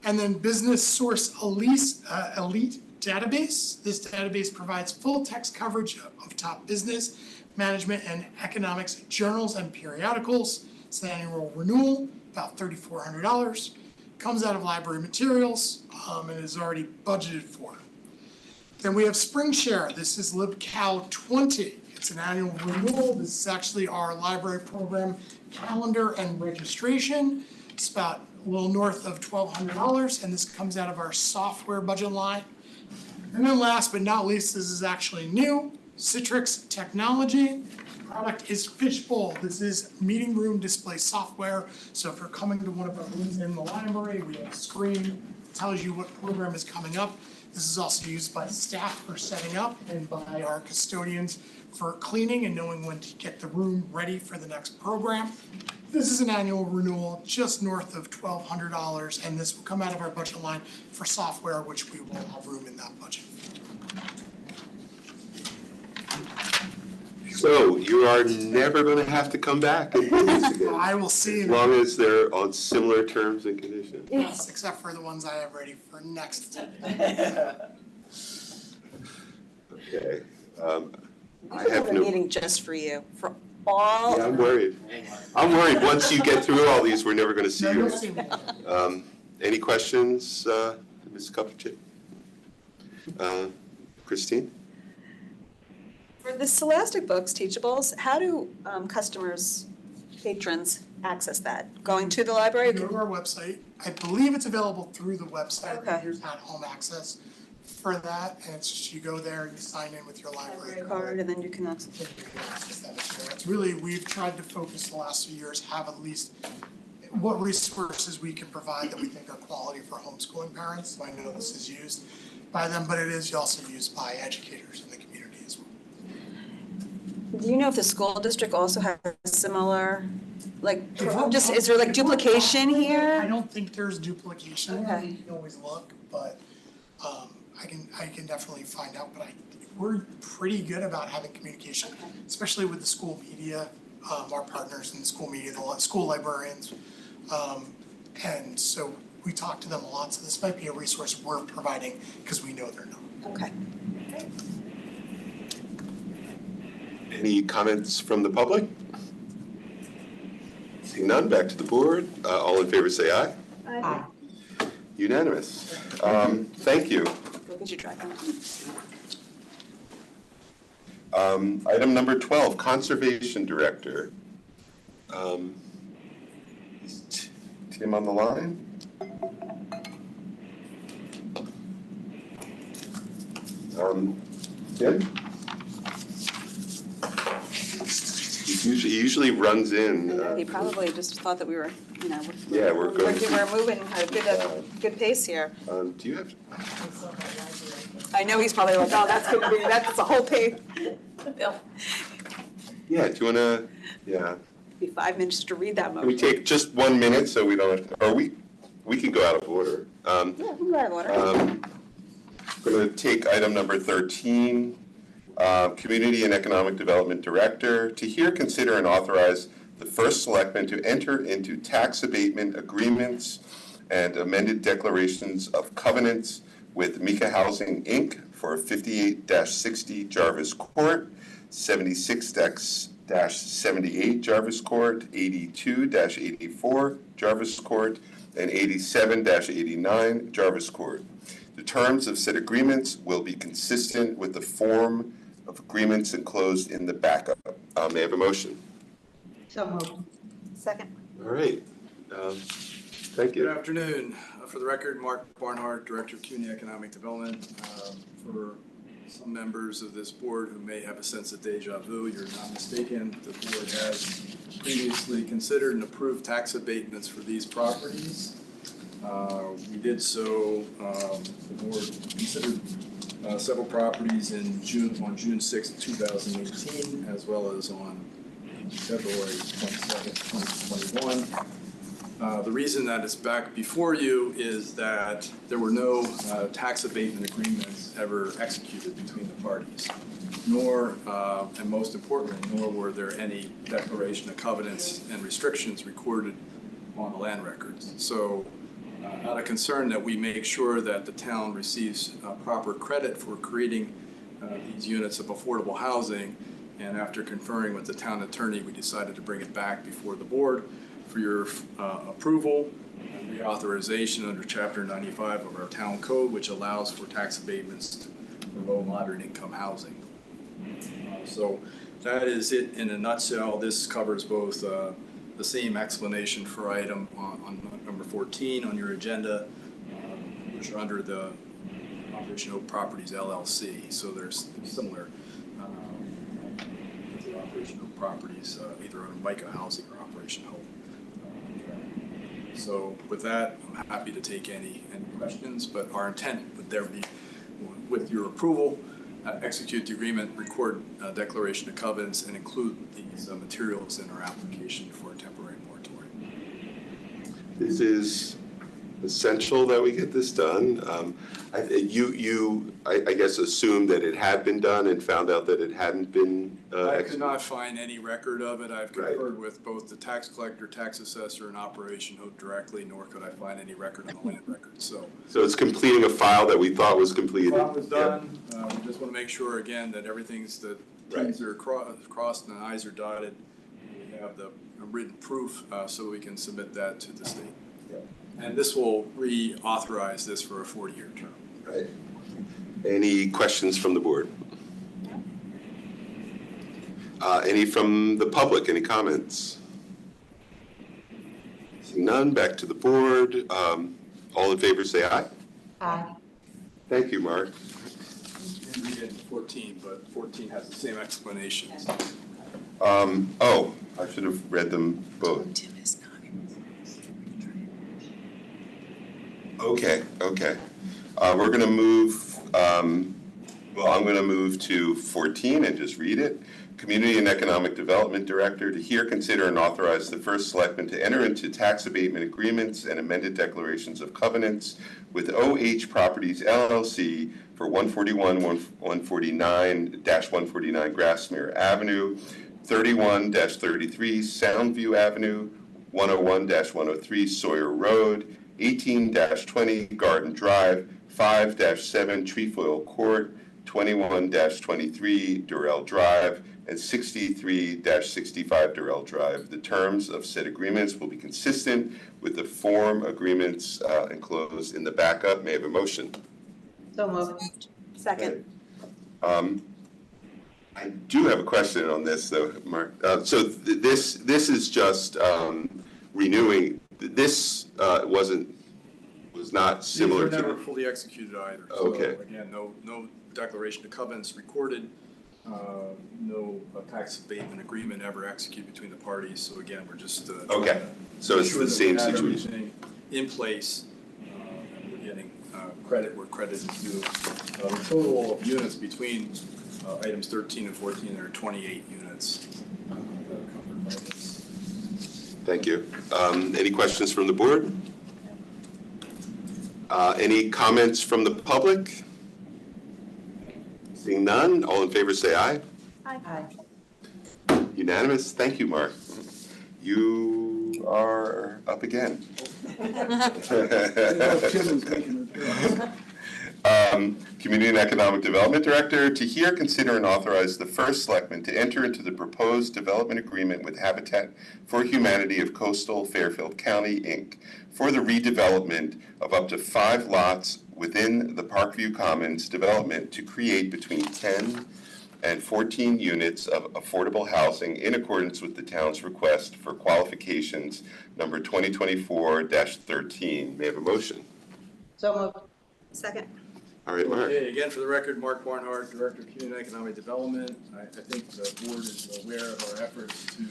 And then Business Source Elite database. This database provides full text coverage of top business, management, and economics journals and periodicals. It's an annual renewal, about $3,400. Comes out of library materials, and is already budgeted for. Then we have SpringShare. This is LibCal 20. It's an annual renewal. This is actually our library program calendar and registration. It's about a little north of $1,200, and this comes out of our software budget line. And then last but not least, this is actually new, Citrix Technology. The product is Fishbowl. This is meeting room display software. So if you're coming to one of our rooms in the library, we have a screen that tells you what program is coming up. This is also used by staff for setting up and by our custodians for cleaning and knowing when to get the room ready for the next program. This is an annual renewal just north of $1,200, and this will come out of our budget line for software, which we will have room in that budget. So you are never going to have to come back and do this again. I will see. As long as they're on similar terms and conditions. Yes, except for the ones I have ready for next. Okay. We should have a meeting just for you, for all. Yeah, I'm worried. I'm worried. Once you get through all these, we're never going to see you. Any questions, Ms. Kupchik? Christine? For the Scholastic books, Teachables, how do customers, patrons access that? Going to the library? Go to our website. I believe it's available through the website. Okay. There's not home access for that, and it's just you go there and you sign in with your library Card, and then you can access. And you can access that material. It's really, we've tried to focus the last few years, have at least what resources we can provide that we think are quality for homeschooling parents. So I know this is used by them, but it is also used by educators in the community as well. Do you know if the school district also has similar, like, They just, work- is there like they work duplication on it. here? I don't think there's duplication, Okay. you can always look, but I can definitely find out, but we're pretty good about having communication, especially with the school media, our partners in the school media, the school librarians. And so we talk to them a lot, so this might be a resource we're providing because we know they're not. Okay. Any comments from the public? Seeing none, back to the board. All in favor say aye. Aye. Unanimous. Thank you. Go get your drive. Item number 12, Conservation Director. Is Tim on the line? Tim? He usually runs in. He probably just thought that we were, you know, Yeah, we're going to- we're moving at a good pace here. Do you have? I know he's probably like, oh, that's gonna be, that's a whole page. It'll Yeah, do you want to? Yeah. be 5 minutes to read that Can we motion. take just 1 minute so we don't, or we can go out of order. Yeah, we'll go out of order. I'm going to take item number 13, Community and Economic Development Director, to hear, consider, and authorize the first selectman to enter into tax abatement agreements and amended declarations of covenants with Mika Housing, Inc. for 58-60 Jarvis Court, 76-78 Jarvis Court, 82-84 Jarvis Court, and 87-89 Jarvis Court. The terms of said agreements will be consistent with the form of agreements enclosed in the backup. May I have a motion? So moved. Second. All right. Thank Good you. afternoon. For the record, Mark Barnhart, Director of Community Economic Development. For some members of this board who may have a sense of deja vu, you're not mistaken. The board has previously considered and approved tax abatements for these properties. We did so, the board considered several properties on June 6, 2018, as well as on February 22nd, 2021. The reason that it's back before you is that there were no tax abatement agreements ever executed between the parties, nor, and most importantly, nor were there any declaration of covenants and restrictions recorded on the land records. So out of concern that we make sure that the town receives proper credit for creating these units of affordable housing, and after conferring with the town attorney, we decided to bring it back before the board for your approval and reauthorization under Chapter 95 of our town code, which allows for tax abatements for low moderate income housing. So that is it in a nutshell. This covers both the same explanation for item on number 14 on your agenda, which are under the Operation Hope Properties LLC. So there's similar to Operation Hope Properties, either on Micah Housing or Operation Hope. So with that, I'm happy to take any questions, but our intent would there be, with your approval, execute the agreement, record declaration of covenants, and include these materials in our application for a temporary moratorium. This is essential that we get this done. I guess assumed that it had been done and found out that it hadn't been. I could not find any record of it. I've Right. conferred with both the tax collector, tax assessor, and Operation Hope directly, nor could I find any record on the land record. So it's completing a file that we thought was completed. the was done. We just want to make sure again that everything's, the T's are crossed and the I's are dotted. We have the written proof so we can submit that to the state. And this will reauthorize this for a 40-year term. Right. Any questions from the board? Any from the public? Any comments? Seeing none, back to the board. All in favor say aye. Aye. Thank you, Mark. Didn't read it in 14, but 14 has the same explanations. Oh, I should have read them both. Tim is not. Okay. We're going to move, I'm going to move to 14 and just read it. Community and Economic Development Director, to hear, consider, and authorize the first selectman to enter into tax abatement agreements and amended declarations of covenants with OH Properties LLC for 141-149-149 Grassmere Avenue, 31-33 Soundview Avenue, 101-103 Sawyer Road, 18-20 Garden Drive, 5-7 Trefoil Court, 21-23 Durrell Drive, and 63-65 Durrell Drive. The terms of said agreements will be consistent with the form agreements enclosed in the backup. May I have a motion? So moved. Second. I do have a question on this, though, Mark. So this is just renewing. This was not similar These were never to. fully executed either. Okay. So again, no declaration of covenants recorded, no tax abatement agreement ever executed between the parties. So again, we're just Okay. So it's the same situation. everything in place, and we're getting credit where credit is due. The total of units between items 13 and 14, there are 28 units that are covered by this. Thank you. Any questions from the board? Any comments from the public? Seeing none, all in favor say aye. Aye. Unanimous. Thank you, Mark. You are up again. Community and Economic Development Director, to hear, consider, and authorize the first selectman to enter into the proposed development agreement with Habitat for Humanity of Coastal Fairfield County, Inc. for the redevelopment of up to 5 lots within the Parkview Commons development to create between 10 and 14 units of affordable housing in accordance with the town's request for qualifications number 2024-13. May I have a motion? So moved. Second. All right, Mark. Okay, again, for the record, Mark Barnhart, Director of Community and Economic Development. I think the board is aware of our efforts to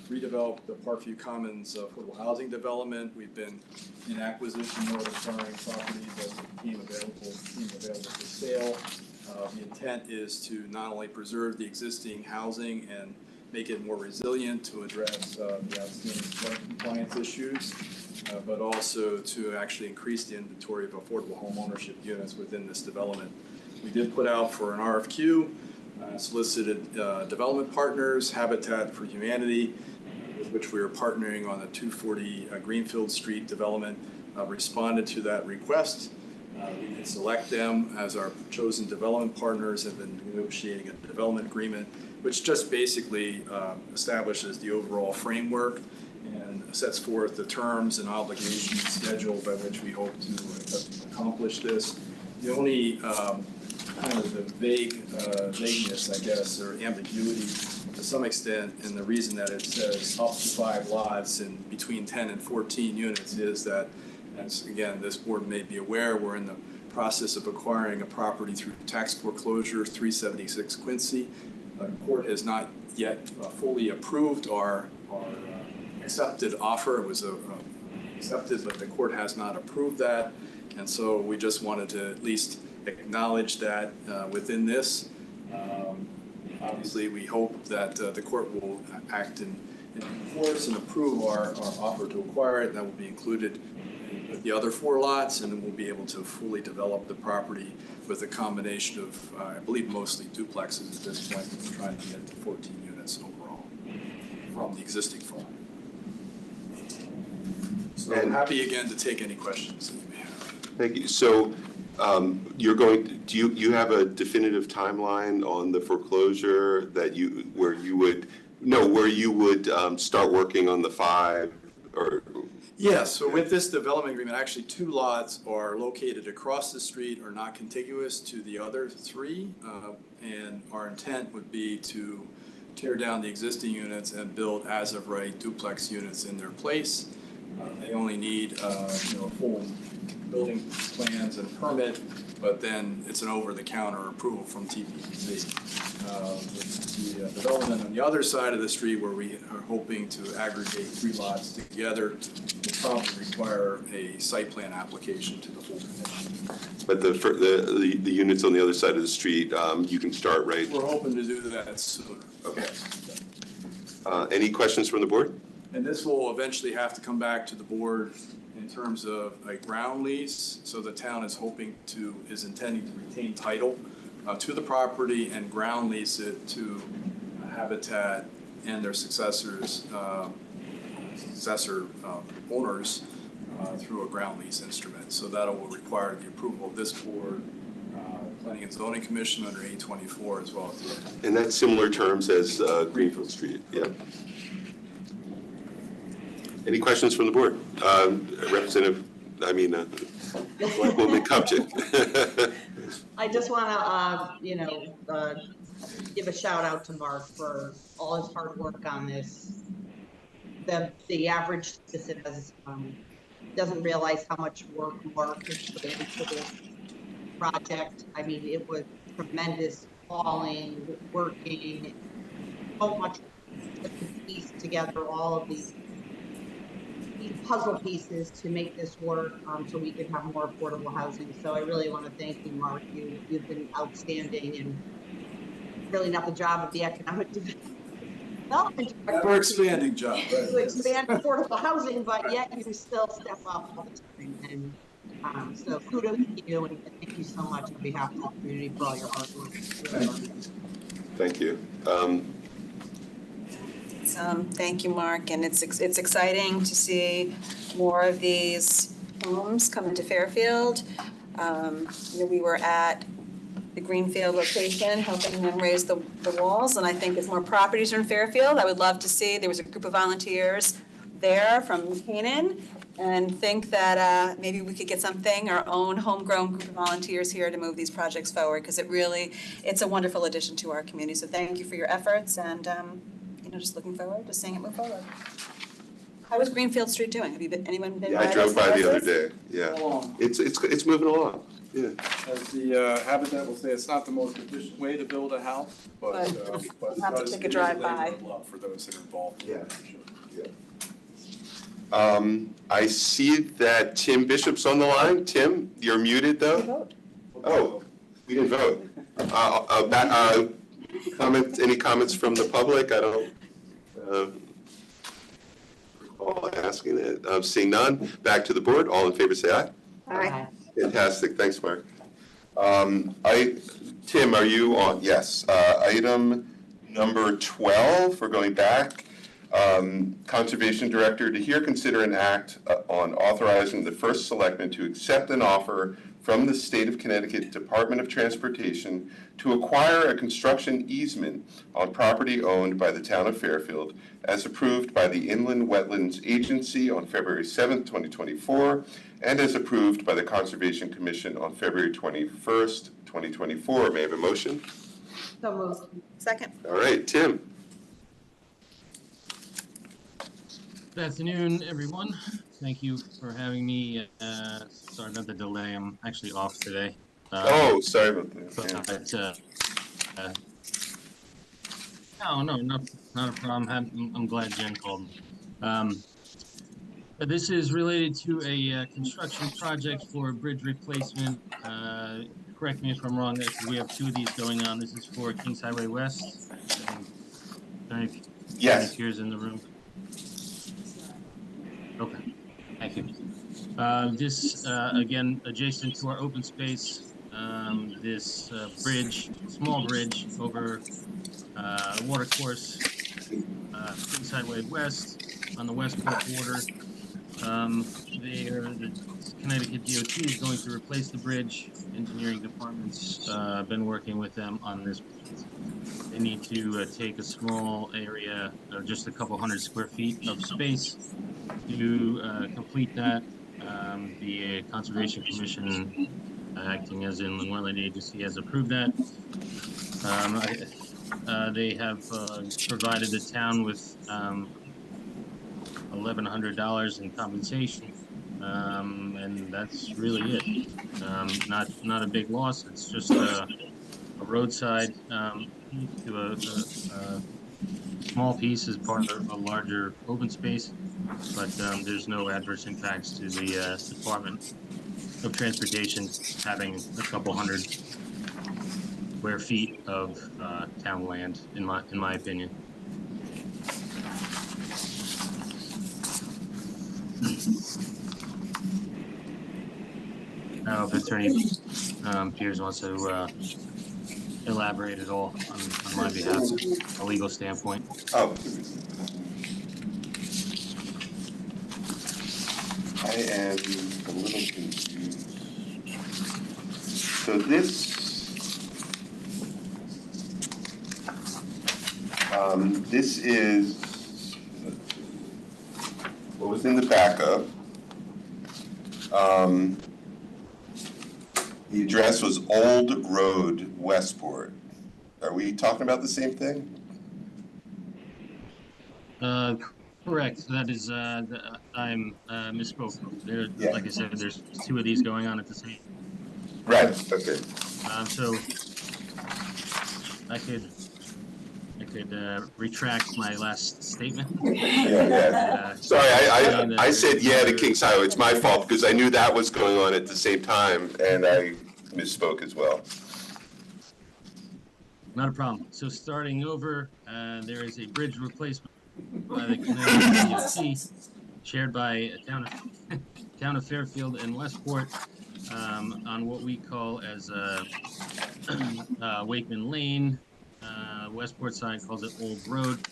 redevelop the Parkview Commons affordable housing development. We've been in acquisition mode, acquiring properties as they became available for sale. The intent is to not only preserve the existing housing and make it more resilient to address the outstanding flood compliance issues, but also to actually increase the inventory of affordable home ownership units within this development. We did put out for an RFQ, solicited development partners, Habitat for Humanity, with which we are partnering on the 240 Greenfield Street development, responded to that request. We did select them as our chosen development partners, have been negotiating a development agreement, which just basically establishes the overall framework and sets forth the terms and obligations schedule by which we hope to accomplish this. The only kind of the vagueness, I guess, or ambiguity to some extent, and the reason that it says up to 5 lots and between 10 and 14 units is that, as again, this board may be aware, we're in the process of acquiring a property through tax foreclosure, 376 Quincy. The court has not yet fully approved our accepted offer. It was accepted, but the court has not approved that. And so we just wanted to at least acknowledge that within this. Obviously, we hope that the court will act in force and approve our offer to acquire it. That will be included in the other 4 lots, and then we'll be able to fully develop the property with a combination of, I believe, mostly duplexes at this point. We're trying to get to 14 units overall from the existing farm. So I'm happy again to take any questions that you may have. Thank you. So you're going to, do you have a definitive timeline on the foreclosure that where you would start working on the 5 or? Yes, so with this development agreement, actually 2 lots are located across the street or not contiguous to the other 3. And our intent would be to tear down the existing units and build as of right duplex units in their place. They only need full building plans and permit, but then it's an over-the-counter approval from TPZ. The development on the other side of the street, where we are hoping to aggregate 3 lots together, will probably require a site plan application to the full commission. But the units on the other side of the street, you can start right. We're hoping to do that sooner. Okay. Any questions from the board? And this will eventually have to come back to the board in terms of a ground lease. So the town is intending to retain title to the property and ground lease it to Habitat and their successor owners through a ground lease instrument. So that will require the approval of this board, Planning and Zoning Commission under 824 as well as the. And that's similar terms as Greenfield Street, yeah. Any questions from the board? Representative, Selectwoman Kupchak. I just want to, give a shout out to Mark for all his hard work on this. The average citizen doesn't realize how much work Mark has put into this project. I mean, it was tremendous hauling, working, so much to piece together all of these puzzle pieces to make this work, so we can have more affordable housing. So I really want to thank you, Mark. You've been outstanding, and really not the job of the economic development director. We're expanding job. To expand affordable housing, but yet you still step up all the time. And so kudos to you, and thank you so much on behalf of the community for all your hard work. Thank you. Thank you, Mark, and it's exciting to see more of these homes come into Fairfield. We were at the Greenfield location, helping them raise the walls, and I think as more properties are in Fairfield, I would love to see, there was a group of volunteers there from Canaan, and think that maybe we could get something, our own homegrown group of volunteers here to move these projects forward, because it's a wonderful addition to our community. So thank you for your efforts, and just looking forward to seeing it move forward. How is Greenfield Street doing? Anyone been by? I drove by the other day. Yeah, it's moving along. Yeah. As the Habitat will say, it's not the most efficient way to build a house, but We'll have to take a drive by. For those that are involved. Yeah. I see that Tim Bishop's on the line. Tim, you're muted though. Oh, we didn't vote. Any comments from the public? I don't recall asking it. Seeing none, back to the board. All in favor, say aye. Aye. Fantastic. Thanks, Mark. Tim, are you on? Yes. Item number 12, we're going back. Conservation Director, to hear, consider, and act on authorizing the first selectman to accept an offer from the State of Connecticut Department of Transportation to acquire a construction easement on property owned by the town of Fairfield, as approved by the Inland Wetlands Agency on February 7th, 2024, and as approved by the Conservation Commission on February 21st, 2024. May I have a motion? So moved. Second. All right, Tim. Good afternoon, everyone. Thank you for having me. Sorry about the delay. I'm actually off today. Sorry about that. No, not a problem. I'm glad Jen called me. But this is related to a construction project for a bridge replacement. Correct me if I'm wrong. We have two of these going on. This is for Kings Highway West. Yes. Here's in the room. Okay, thank you. This, again, adjacent to our open space, this bridge, small bridge over water course, Kings Highway West on the Westport border. The Connecticut DOT is going to replace the bridge. Engineering department's been working with them on this. They need to take a small area, just a couple hundred square feet of space to complete that. The Conservation Commission, acting as Inland Wetland Agency, has approved that. They have provided the town with $1,100 in compensation, and that's really it. Not a big loss. It's just a roadside to a small piece as part of a larger open space, but there's no adverse impacts to the Department of Transportation having a couple hundred square feet of town land, in my opinion. I don't know if Attorney Piers wants to elaborate at all on my behalf, a legal standpoint. Oh. I am a little confused. So this is what was in the backup. The address was Old Road, Westport. Are we talking about the same thing? Correct. That is, I'm misspoke. There, Yeah. like I said, there's two of these going on at the same. Right. Okay. So I could retract my last statement. Yeah. Sorry, I said yeah to Kings Highway. It's my fault because I knew that was going on at the same time, and I misspoke as well. Not a problem. So starting over, there is a bridge replacement by the Connecticut DOT, shared by town of Fairfield and Westport, on what we call as Wakeman Lane. Westport side calls it Old Road.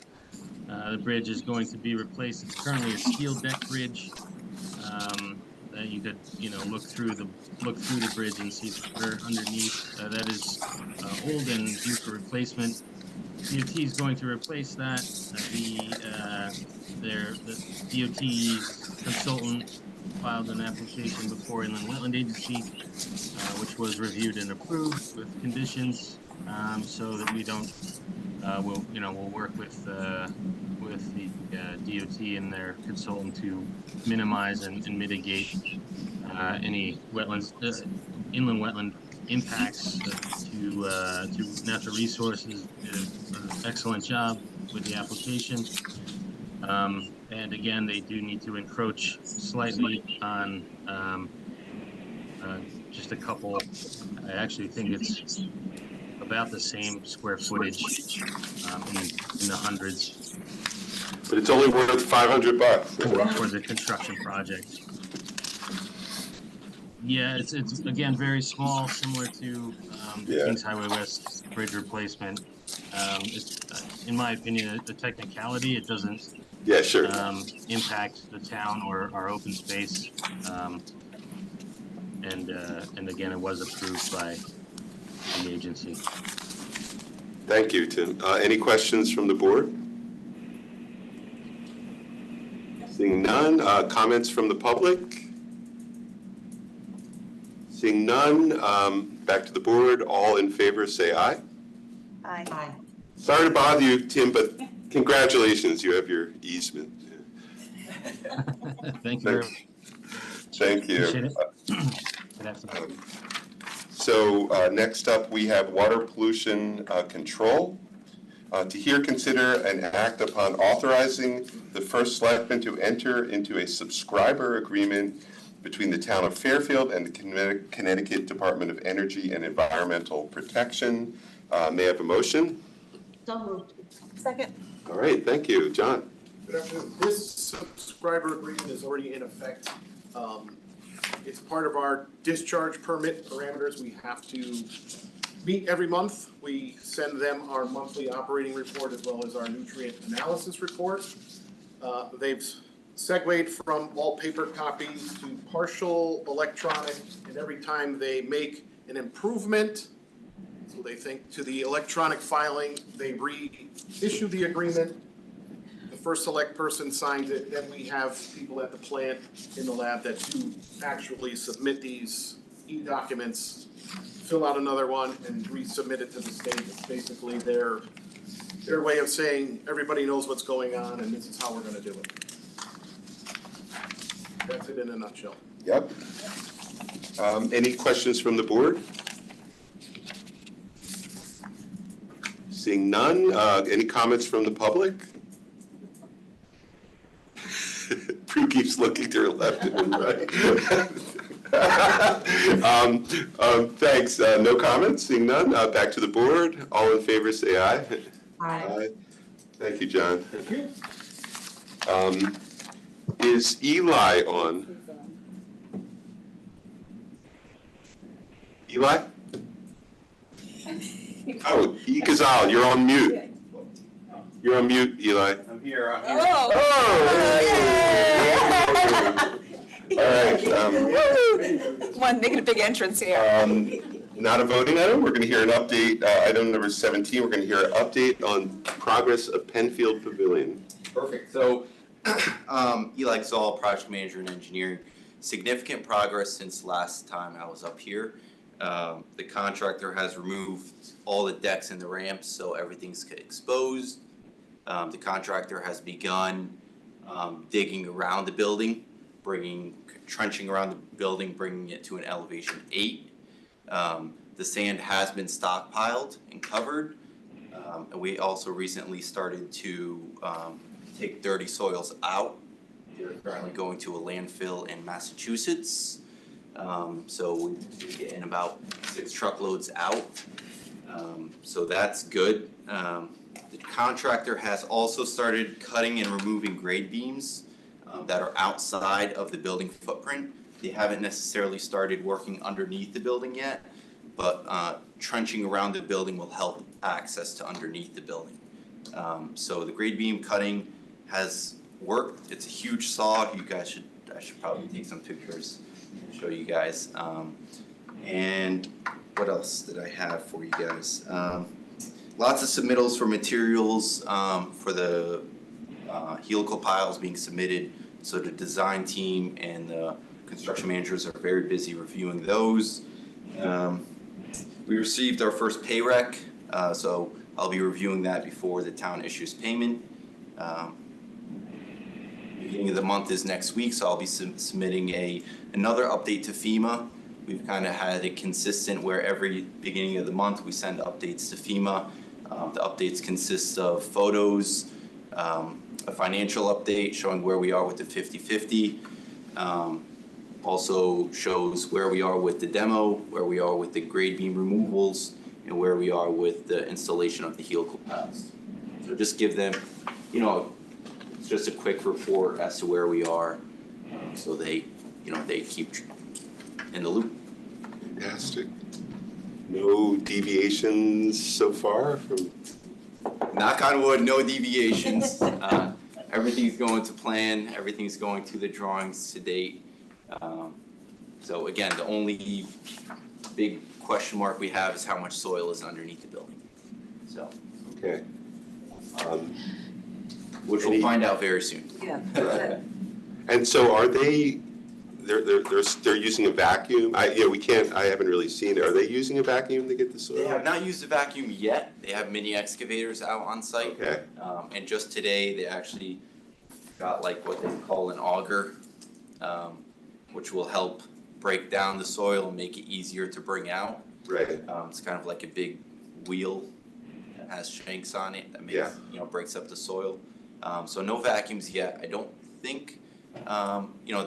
The bridge is going to be replaced. It's currently a steel deck bridge. That you could, look through the bridge and see the water underneath. That is old and due for replacement. DOT is going to replace that. The DOT's consultant filed an application before Inland Wetland Agency, which was reviewed and approved with conditions, so that we don't. We'll work with the DOT and their consultant to minimize and mitigate any wetlands, inland wetland impacts to natural resources. Did an excellent job with the application. And again, they do need to encroach slightly on just a couple. I actually think it's about the same square footage in the hundreds. But it's only worth $500 for the construction project. Yeah, it's again very small, similar to the Kings Highway West bridge replacement. It's in my opinion a technicality. It doesn't impact the town or our open space. And again, it was approved by the agency. Thank you, Tim. Any questions from the board? Seeing none. Comments from the public? Seeing none. Back to the board. All in favor, say aye. Aye. Aye. Sorry to bother you, Tim, but congratulations. You have your easement. Thank you very much. Thank you. Appreciate it. So next up, we have water pollution control. To hear, consider, and act upon authorizing the first selectman to enter into a subscriber agreement between the town of Fairfield and the Connecticut Department of Energy and Environmental Protection. May I have a motion? So moved. Second. All right, thank you. John. Good afternoon. This subscriber agreement is already in effect. It's part of our discharge permit parameters. We have to meet every month. We send them our monthly operating report as well as our nutrient analysis report. They've segued from all paper copies to partial electronic, and every time they make an improvement, so they think, to the electronic filing, they reissue the agreement. The first select person signs it, then we have people at the plant in the lab that do actually submit these e-documents, fill out another one, and resubmit it to the state. It's basically their way of saying, everybody knows what's going on, and this is how we're gonna do it. That's it in a nutshell. Yep. Any questions from the board? Seeing none. Any comments from the public? Prue keeps looking to her left and right. Thanks. No comments, seeing none. Back to the board. All in favor, say aye. Aye. Thank you, John. Is Eli on? Eli? Oh, Ikazal, you're on mute. You're on mute, Eli. I'm here. Oh. All right. Come on, making a big entrance here. Not a voting item. We're going to hear an update. Item number 17, we're going to hear an update on progress of Penfield Pavilion. Perfect. So, Eli Exal, project manager and engineering. Significant progress since last time I was up here. The contractor has removed all the decks and the ramps, so everything's exposed. The contractor has begun digging around the building, trenching around the building, bringing it to an elevation 8. The sand has been stockpiled and covered. And we also recently started to take dirty soils out. They're currently going to a landfill in Massachusetts. So we're getting about 6 truckloads out. So that's good. The contractor has also started cutting and removing grade beams that are outside of the building footprint. They haven't necessarily started working underneath the building yet, but trenching around the building will help access to underneath the building. So the grade beam cutting has worked. It's a huge saw. I should probably take some pictures and show you guys. And what else did I have for you guys? Lots of submittals for materials for the helical piles being submitted. So the design team and the construction managers are very busy reviewing those. We received our first pay rec, so I'll be reviewing that before the town issues payment. Beginning of the month is next week, so I'll be submitting another update to FEMA. We've kind of had it consistent where every beginning of the month we send updates to FEMA. The updates consist of photos, a financial update showing where we are with the 50/50. Also shows where we are with the demo, where we are with the grade beam removals, and where we are with the installation of the helical piles. So just give them, it's just a quick report as to where we are, so they keep in the loop. Fantastic. No deviations so far from? Knock on wood, no deviations. Everything's going to plan. Everything's going to the drawings to date. So again, the only big question mark we have is how much soil is underneath the building. So. Okay. Which we'll find out very soon. Yeah. And so are they? They're using a vacuum. I haven't really seen it. Are they using a vacuum to get the soil? They have not used a vacuum yet. They have mini excavators out on site. Okay. And just today, they actually got like what they call an auger, which will help break down the soil and make it easier to bring out. Right. It's kind of like a big wheel that has shanks on it that makes, breaks up the soil. So no vacuums yet. I don't think.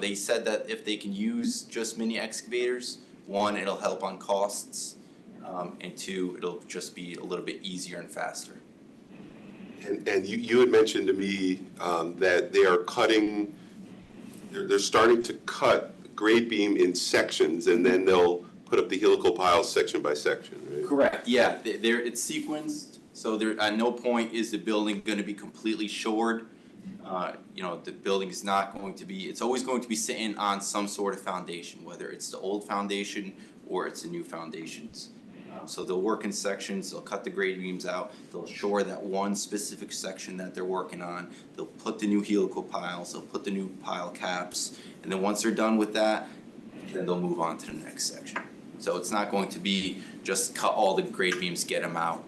They said that if they can use just mini excavators, 1, it'll help on costs, and 2, it'll just be a little bit easier and faster. And you had mentioned to me that they are cutting, they're starting to cut grade beam in sections, and then they'll put up the helical piles section by section, right? Correct, yeah. It's sequenced, so at no point is the building going to be completely shored. The building is not going to be, it's always going to be sitting on some sort of foundation, whether it's the old foundation or it's the new foundations. So they'll work in sections, they'll cut the grade beams out, they'll shore that one specific section that they're working on, they'll put the new helical piles, they'll put the new pile caps, and then once they're done with that, then they'll move on to the next section. So it's not going to be just cut all the grade beams, get them out.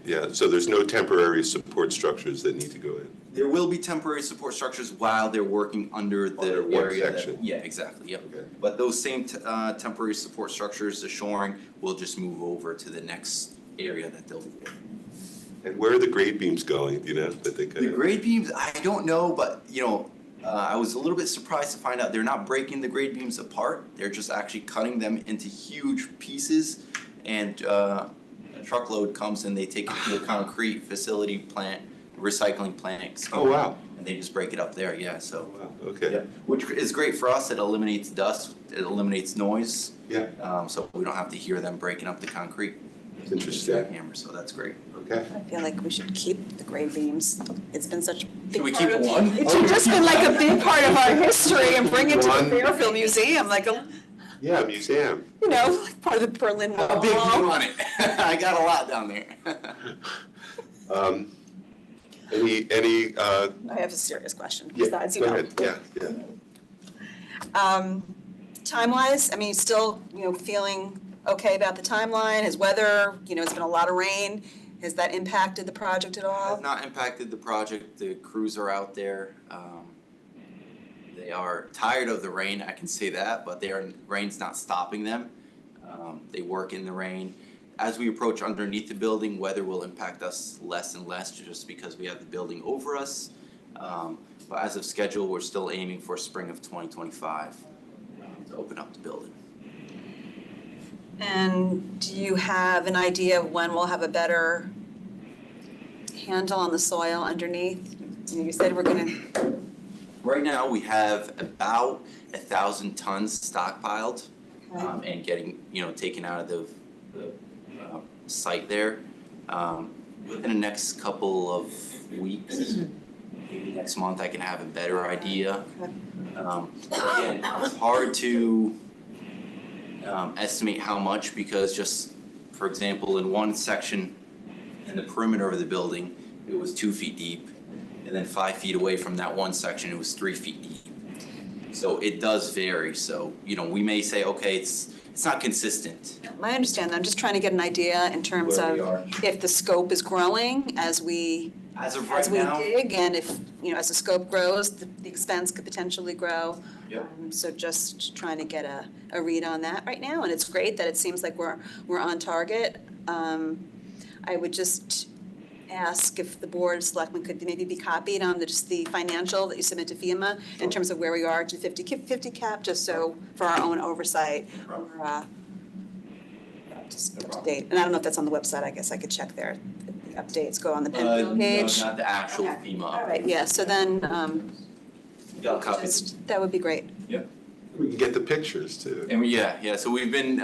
Yeah. So there's no temporary support structures that need to go in. There will be temporary support structures while they're working under the area. Section. Yeah, exactly, yep. Okay. But those same temporary support structures, the shoring, will just move over to the next area that they'll be working. And where are the grade beams going, do you know, that they cut? The grade beams, I don't know, but, I was a little bit surprised to find out they're not breaking the grade beams apart. They're just actually cutting them into huge pieces. And a truckload comes and they take it to a concrete facility plant, recycling plant. Oh, wow. And they just break it up there, yeah, so. Wow, okay. Yeah, which is great for us. It eliminates dust, it eliminates noise. Yeah. So we don't have to hear them breaking up the concrete. It's interesting. Hammer, so that's great. Okay. I feel like we should keep the grade beams. It's been such a big Should we part keep of- one? It should just been like a big part of our history and bring it to One. the Fairfield Museum, like a, Yeah, museum. you know, like part of the Berlin Wall. How big do you want it? I got a lot down there. Any, I have a serious question yeah, besides, you go know. ahead, yeah. Time-wise, I mean, still, you know, feeling okay about the timeline? Has weather, you know, it's been a lot of rain. Has that impacted the project at all? Has not impacted the project. The crews are out there. They are tired of the rain, I can say that, but rain's not stopping them. They work in the rain. As we approach underneath the building, weather will impact us less and less just because we have the building over us. But as of schedule, we're still aiming for spring of 2025 to open up the building. And do you have an idea of when we'll have a better handle on the soil underneath? You said we're gonna, Right now, we have about 1,000 tons stockpiled and getting, taken out of the site there. Within the next couple of weeks, maybe next month, I can have a better idea. Again, it's hard to estimate how much because just, for example, in one section in the perimeter of the building, it was 2 feet deep. And then 5 feet away from that one section, it was 3 feet deep. So it does vary. So, we may say, okay, it's not consistent. I understand that. I'm just trying to get an idea in terms Where we of are. if the scope is growing as we As of right now, dig, and if, as the scope grows, the expense could potentially grow. Yep. So just trying to get a read on that right now, and it's great that it seems like we're on target. I would just ask if the board of selectmen could maybe be copied on just the financial that you submit to FEMA in terms of where we are to 50 cap, just so for our own oversight. We're, just up to date. And I don't know if that's on the website. I guess I could check there. The updates go on the Penfield page. No, not the actual Okay. FEMA. All right, yeah, so then, Yeah, copies. just, that would be great. We can get the pictures too. And so we've been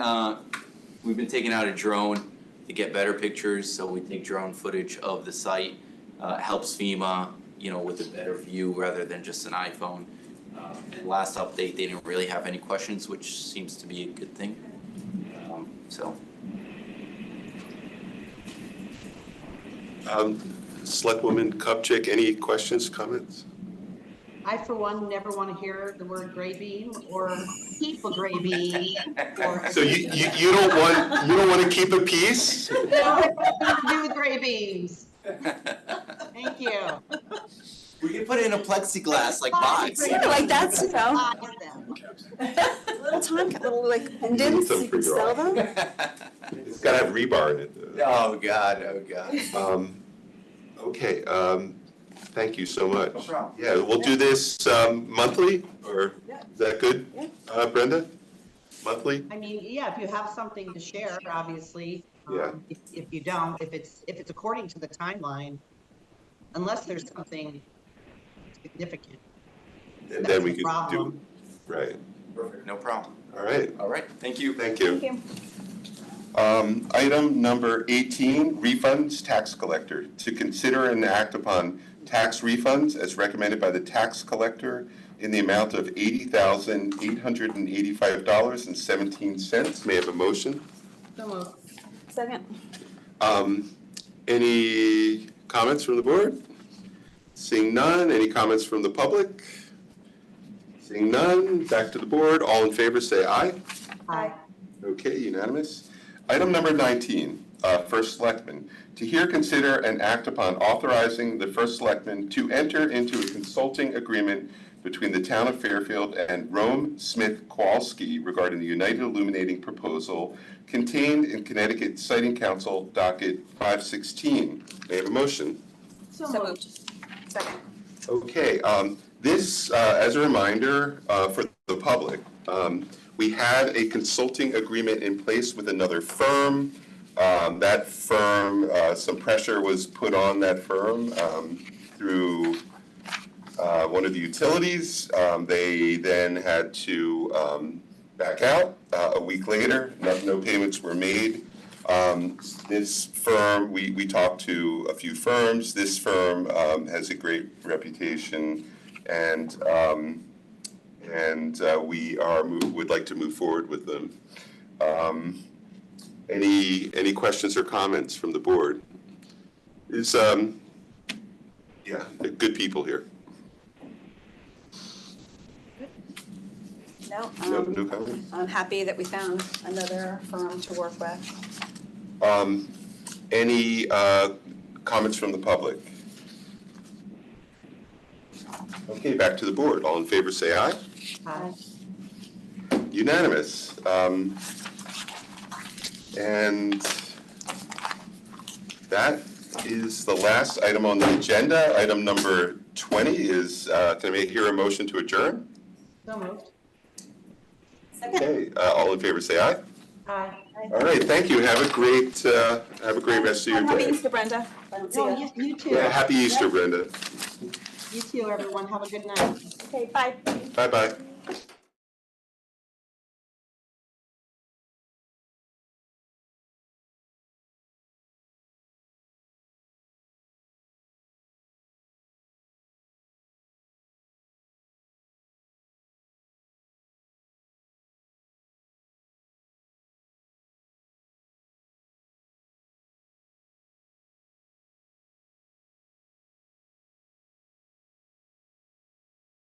taking out a drone to get better pictures, so we take drone footage of the site. It helps FEMA, with a better view rather than just an iPhone. And last update, they didn't really have any questions, which seems to be a good thing. So. Selectwoman Kupchak, any questions, comments? I, for one, never want to hear the word gray beam or keep a gray beam. Or So you don't want to keep a piece? No, nothing to do with gray beams. Thank you. We can put it in a plexiglass box. Yeah, like that's, Buy them. little time, little like pendants, you can sell them. It's got to have rebar in it though. Oh, God. Okay, thank you so much. No problem. Yeah, we'll do this monthly, or is that good, Brenda? Monthly? I mean, yeah, if you have something to share, obviously. Yeah. If you don't, if it's according to the timeline, unless there's something significant. And That's then we the could do, problem. right, Perfect, no problem. all right, All right, thank you. thank you. Thank you. Item number 18, refunds tax collector. To consider and act upon tax refunds as recommended by the tax collector in the amount of $80,885.17. May I have a motion? So moved. Second. Any comments from the board? Seeing none, any comments from the public? Seeing none, back to the board. All in favor, say aye. Aye. Okay, unanimous. Item number 19, First Selectman. To hear, consider, and act upon authorizing the First Selectman to enter into a consulting agreement between the Town of Fairfield and Rome Smith Kowalski regarding the United Illuminating proposal contained in Connecticut Siting Council docket 516. May I have a motion? So moved. Second. Okay, This, as a reminder for the public, we had a consulting agreement in place with another firm. That firm, some pressure was put on that firm through one of the utilities. They then had to back out. A week later, no payments were made. This firm, we talked to a few firms. This firm has a great reputation, and we would like to move forward with them. Any questions or comments from the board? Yeah, good people here. No, No comment? I'm happy that we found another firm to work with. Any comments from the public? Okay, back to the board. All in favor, say aye. Aye. Unanimous. And that is the last item on the agenda. Item number 20 is, can I hear a motion to adjourn? So moved. Okay, all in favor, say aye. Aye. All right, thank you. Have a great rest of your Happy day. Easter, Brenda. I don't see Oh, you. you too. Yeah, happy Easter, Brenda. You too, everyone. Have a good night. Okay, bye. Bye-bye.